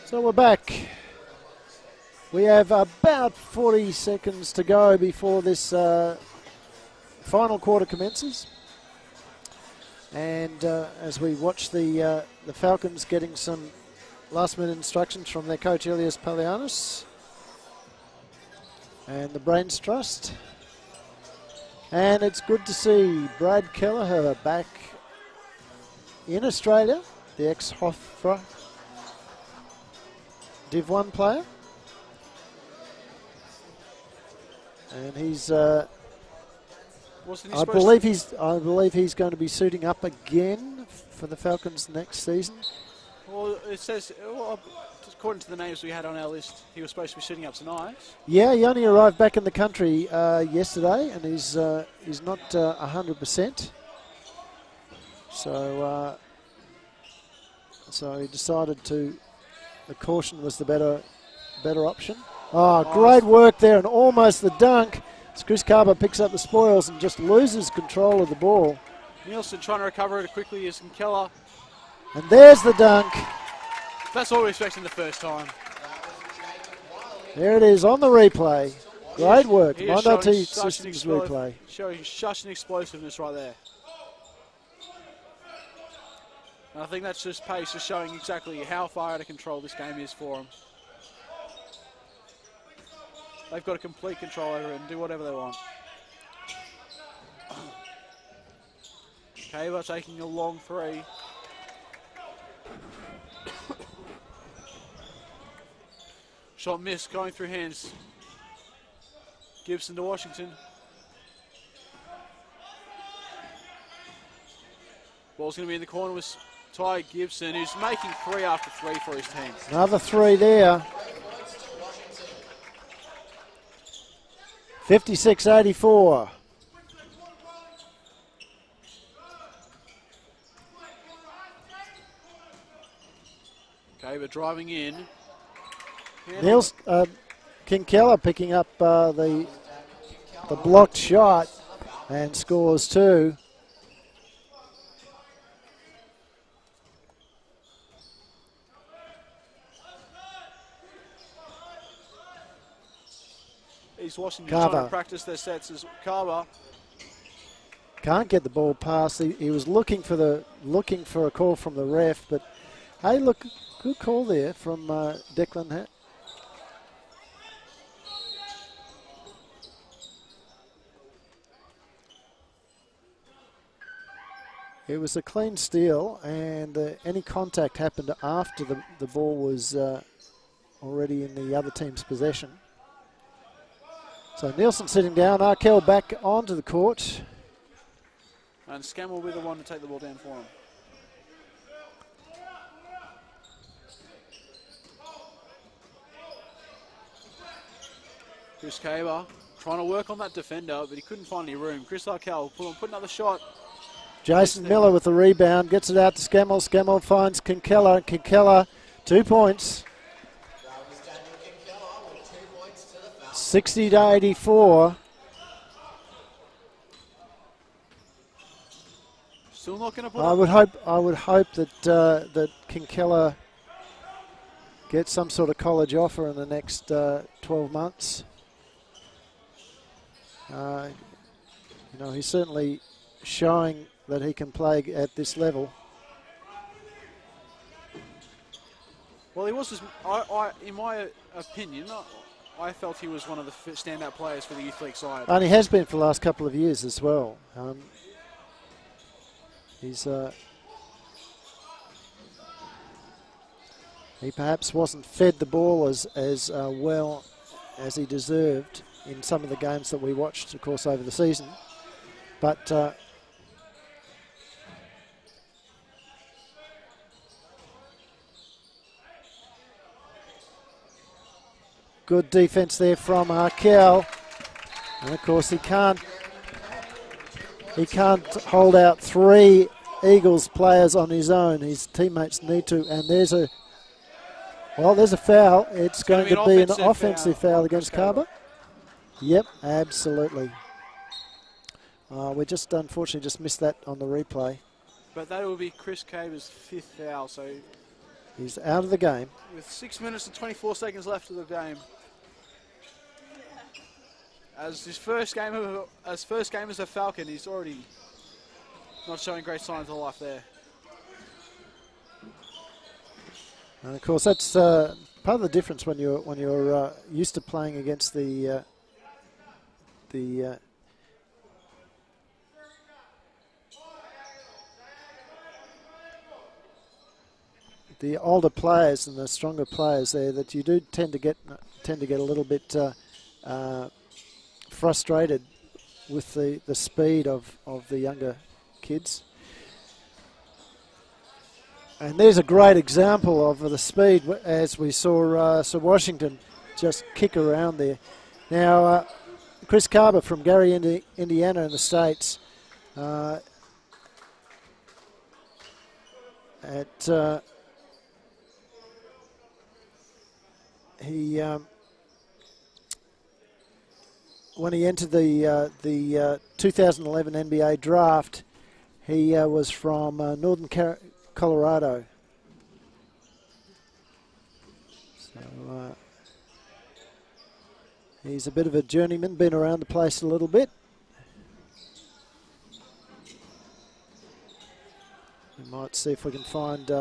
So we're back. We have about 40 seconds to go before this final quarter commences. And as we watch the Falcons getting some last-minute instructions from their coach, Ilias Palianis, and the Brains Trust. And it's good to see Brad Kelleher back in Australia, the ex-Hofstra Div 1 player. And he's, I believe he's going to be suiting up again for the Falcons next season. Well, it says, according to the names we had on our list, he was supposed to be suiting up tonight. Yeah, he only arrived back in the country yesterday, and he's not 100%. So he decided the caution was the better option. Oh, great work there, and almost the dunk. As Chris Carver picks up the spoils and just loses control of the ball. Nielsen trying to recover it quickly as Keller. And there's the dunk. That's all we expected the first time. There it is on the replay. Great work. Mondo T Systems replay. Showing such an explosiveness right there. And I think that's just pace, just showing exactly how far out of control this game is for them. They've got a complete control over it and do whatever they want. Kaver taking a long three. Shot missed, going through hands. Gibson to Washington. Ball's going to be in the corner with Ty Gibson, who's making 3 after 3 for his team. Another 3 there. 56-84. Okay, we're driving in. Niels Kinkella picking up the blocked shot and scores 2. East Washington trying to practice their sets as Carver. Can't get the ball past. He was looking for a call from the ref, but hey, look, good call there from Declan. It was a clean steal, and any contact happened after the ball was already in the other team's possession. So Nielsen sitting down, Arkell back onto the court. And Scam will be the one to take the ball down for him. Chris Kaver trying to work on that defender, but he couldn't find any room. Chris Arkell put another shot. Jason Miller with the rebound, gets it out to Scammell. Scammell finds Kinkella. Kinkella, 2 points. 60-84. Still not going to put. I would hope that that Kinkella gets some sort of college offer in the next 12 months. He's certainly showing that he can play at this level. Well, he was, in my opinion, I felt he was one of the standout players for the Youth League side. And he has been for the last couple of years as well. He perhaps wasn't fed the ball as well as he deserved in some of the games that we watched, of course, over the season. But good defense there from Arkell. And of course he can't hold out 3 Eagles players on his own. His teammates need to, and there's a foul. It's going to be an offensive foul against Carver. Yep, absolutely. We just unfortunately just missed that on the replay. But that will be Chris Caver's 5th foul, so He's out of the game. With 6 minutes and 24 seconds left of the game. As his first game as a Falcon, he's already not showing great signs of life there. And of course, that's part of the difference when you're used to playing against the older players and the stronger players there, that you do tend to get a little bit frustrated with the speed of the younger kids. And there's a great example of the speed, as we saw Sir Washington just kick around there. Now, Chris Carver from Gary, Indiana in the States, when he entered the 2011 NBA draft, he was from Northern Colorado. So he's a bit of a journeyman, been around the place a little bit. We might see if we can find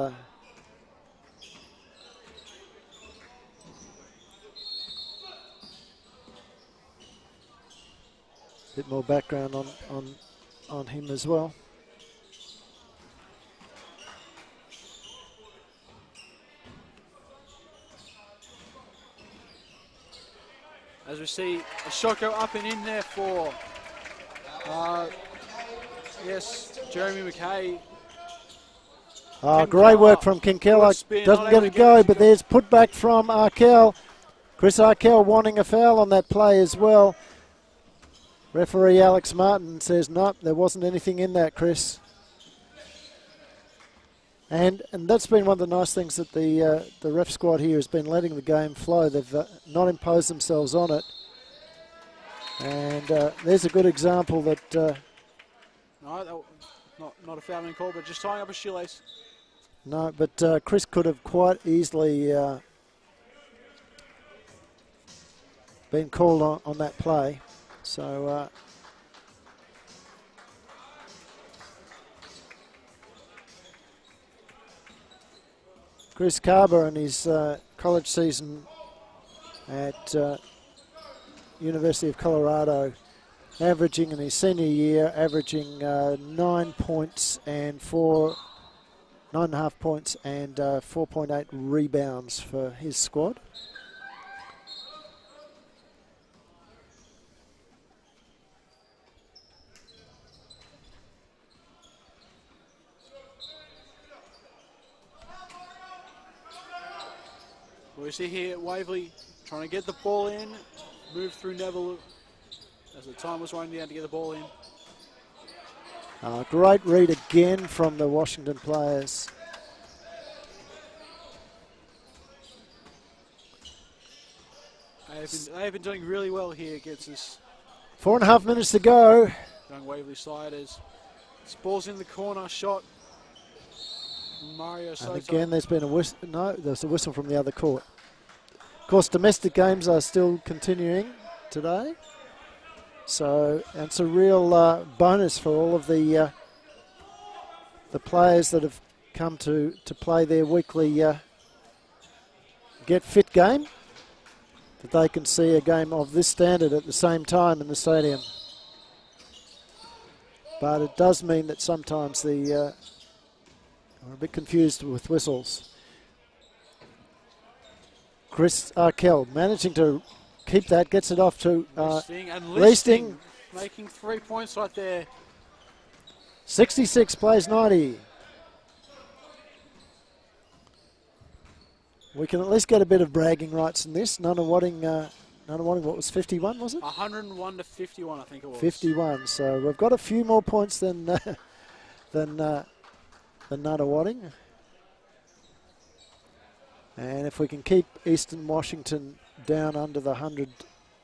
bit more background on him as well. As we see a shot go up and in there for, yes, Jeremy McKay. Great work from Kinkella. Doesn't get it go, but there's put back from Arkell. Chris Arkell wanting a foul on that play as well. Referee Alex Martin says, nope, there wasn't anything in that, Chris. And that's been one of the nice things that the ref squad here has been letting the game flow. They've not imposed themselves on it. And there's a good example that... no, not a fouling call, but just tying up a shoelace. No, but Chris could have quite easily been called on that play. So Chris Carver in his college season at University of Colorado, averaging in his senior year, averaging 9 points and 9.5 points and 4.8 rebounds for his squad. We see here Waverley trying to get the ball in, move through Neville as the time was running down to get the ball in. Great read again from the Washington players. They have been doing really well here against this 4.5 minutes to go. young Waverley side as this ball's in the corner, shot. Mario Soto. And again, there's been a whistle. No, there's a whistle from the other court. Of course, domestic games are still continuing today. So it's a real bonus for all of the players that have come to play their weekly Get Fit game, that they can see a game of this standard at the same time in the stadium. But it does mean that sometimes are a bit confused with whistles. Chris Arkell managing to keep that, gets it off to Leasting. Making 3 points right there. 66 plays 90. We can at least get a bit of bragging rights in this. Nunawading, what was 51, was it? 101 to 51, I think it was. 51. So we've got a few more points than Nunawading. And if we can keep Eastern Washington down under the 100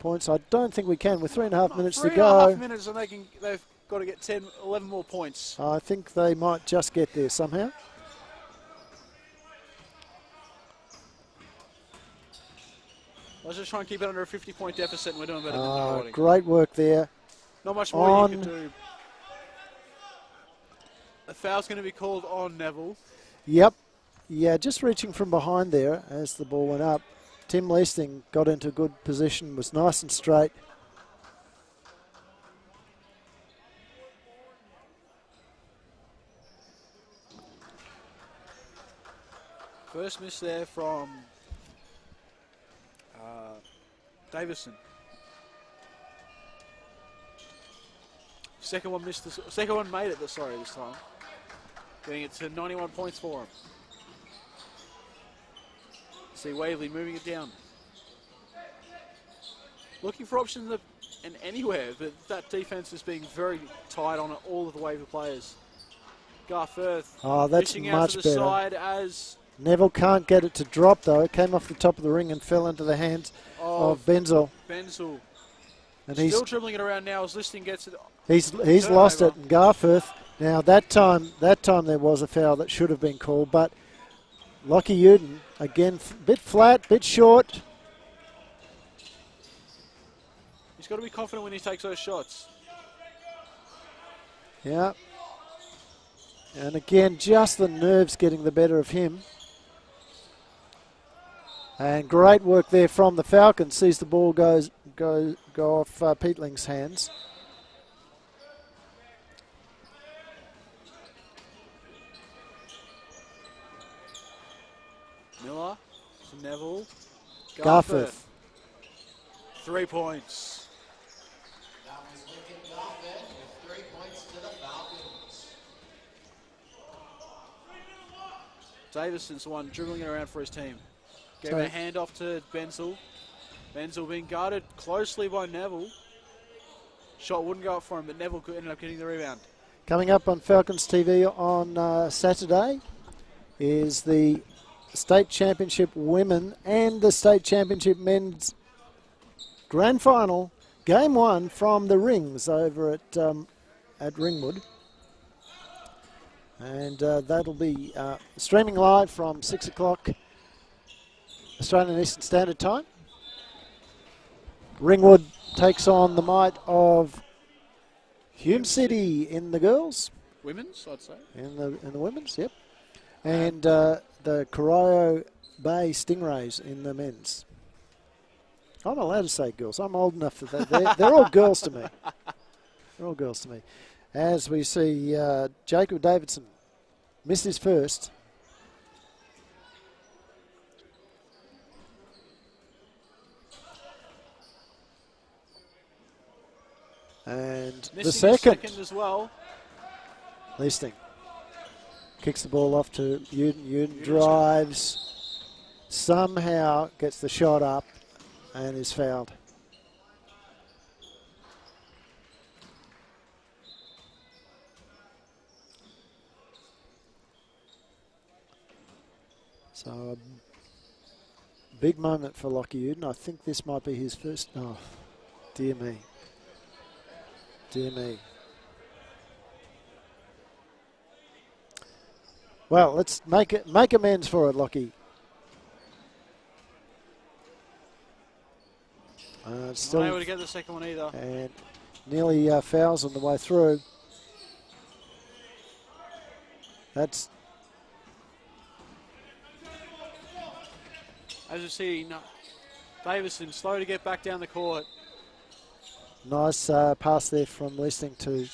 points, I don't think we can. With 3.5 minutes to go. 3.5 minutes and they've got to get 10, 11 more points. I think they might just get there somehow. Let's just try and keep it under a 50-point deficit, and we're doing better than great work there. Not much more you can do. A foul's going to be called on Neville. Yep. Yeah, just reaching from behind there as the ball went up. Tim Leasting got into good position, was nice and straight. First miss there from Davison. Second one missed. Second one made it. This time, getting it to 91 points for him. See Waverley moving it down, looking for options and anywhere, but that defense is being very tight on all of the Waverley players. Garforth. Oh, that's much much out to the better. side as Neville can't get it to drop though. It came off the top of the ring and fell into the hands of Benzel. Benzel. And Still dribbling it around now as Listing gets it. He's lost it. And Garforth. Now that time there was a foul that should have been called, but Lockie Uden again, bit flat, bit short. He's got to be confident when he takes those shots. Yeah. And again, just the nerves getting the better of him. And great work there from the Falcons. Sees the ball go off Peatling's hands. Miller to Neville. Garforth. 3 points. Davison's the one dribbling it around for his team. Gave a handoff to Benzel. Benzel being guarded closely by Neville. Shot wouldn't go up for him, but Neville ended up getting the rebound. Coming up on Falcons TV on Saturday is the State Championship Women and the State Championship Men's Grand Final, Game 1 from the Rings over at Ringwood. And that'll be streaming live from 6 o'clock Australian Eastern Standard Time. Ringwood takes on the might of Hume City in the girls. Women's, I'd say. In the women's, yep. And the Corio Bay Stingrays in the men's. I'm allowed to say girls. I'm old enough for that. They're all girls to me. They're all girls to me. As we see Jacob Davidson miss his first. And missing the second as well. Leasting kicks the ball off to Uden. Uden drives, somehow gets the shot up and is fouled. So a big moment for Lockie Uden. I think this might be his first. Oh, dear me. Dear me. Well, let's make amends for it, Lockie. Still not able to get the second one either. And nearly fouls on the way through. That's. As you see, Davison slow to get back down the court. Nice pass there from Leasting to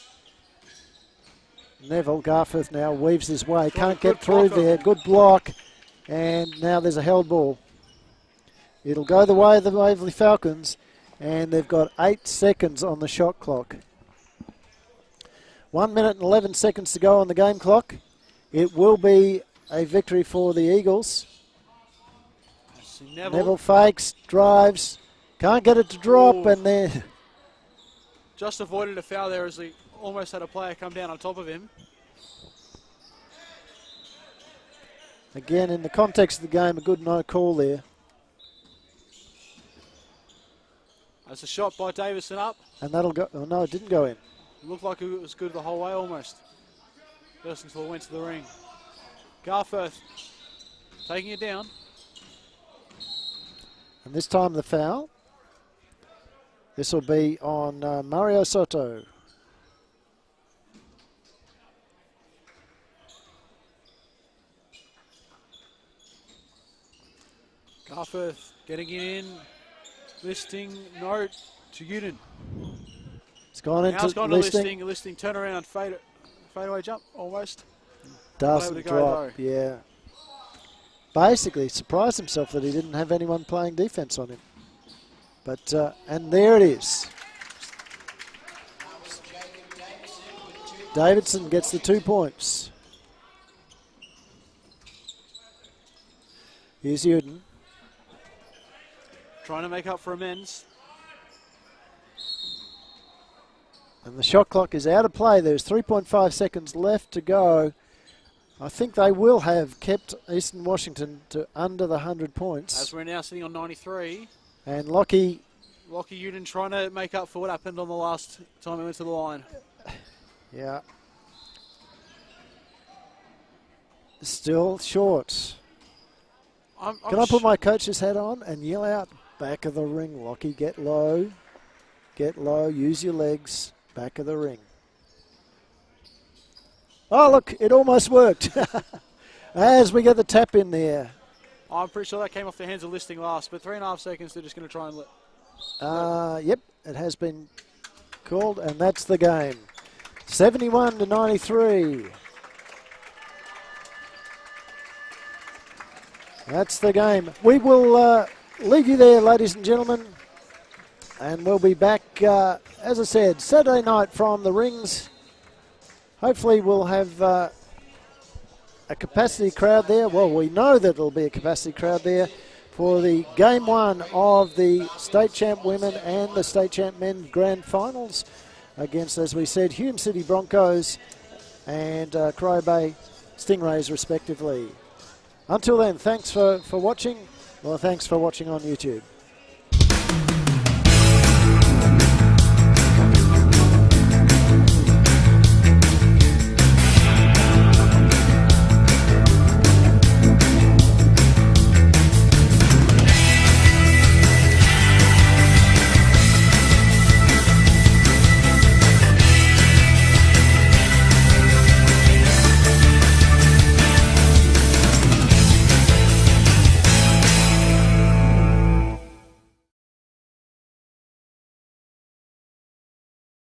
Neville. Garforth now weaves his way. Can't get through there. Good block. And now there's a held ball. It'll go the way of the Waverley Falcons. And they've got 8 seconds on the shot clock. 1 minute and 11 seconds to go on the game clock. It will be a victory for the Eagles. Neville fakes, drives, can't get it to drop, and then just avoided a foul there as he almost had a player come down on top of him. Again, in the context of the game, a good no call there. That's a shot by Davison up. And that'll go, oh no, it didn't go in. Looked like it was good the whole way almost. Just until it went to the ring. Garforth taking it down. And this time the foul. This will be on Mario Soto. Garforth getting it in. Listing note to Uden. It's gone into listing. Listing turnaround fadeaway jump almost. Doesn't drop, yeah. Basically surprised himself that he didn't have anyone playing defense on him. But, and there it is. Davidson gets the 2 points. Here's Uden. Trying to make up for amends. And the shot clock is out of play. There's 3.5 seconds left to go. I think they will have kept Eastern Washington to under the 100 points. As we're now sitting on 93. And Lockie Uden trying to make up for what happened on the last time he went to the line. Yeah. Still short. Can I put my coach's hat on and yell out, back of the ring, Lockie, get low, use your legs, back of the ring. Oh, look, it almost worked. As we get the tap in there. I'm pretty sure that came off the hands of Listing last, but 3.5 seconds, they're just going to try and let. Yep, it has been called, and that's the game. 71-93. That's the game. We will leave you there, ladies and gentlemen, and we'll be back, as I said, Saturday night from the rings. Hopefully we'll have a capacity crowd there. Well, we know that there'll be a capacity crowd there for the game one of the State Champ Women and the State Champ Men Grand Finals against, as we said, Hume City Broncos and Crow Bay Stingrays respectively. Until then, thanks for watching. Well, thanks for watching on YouTube.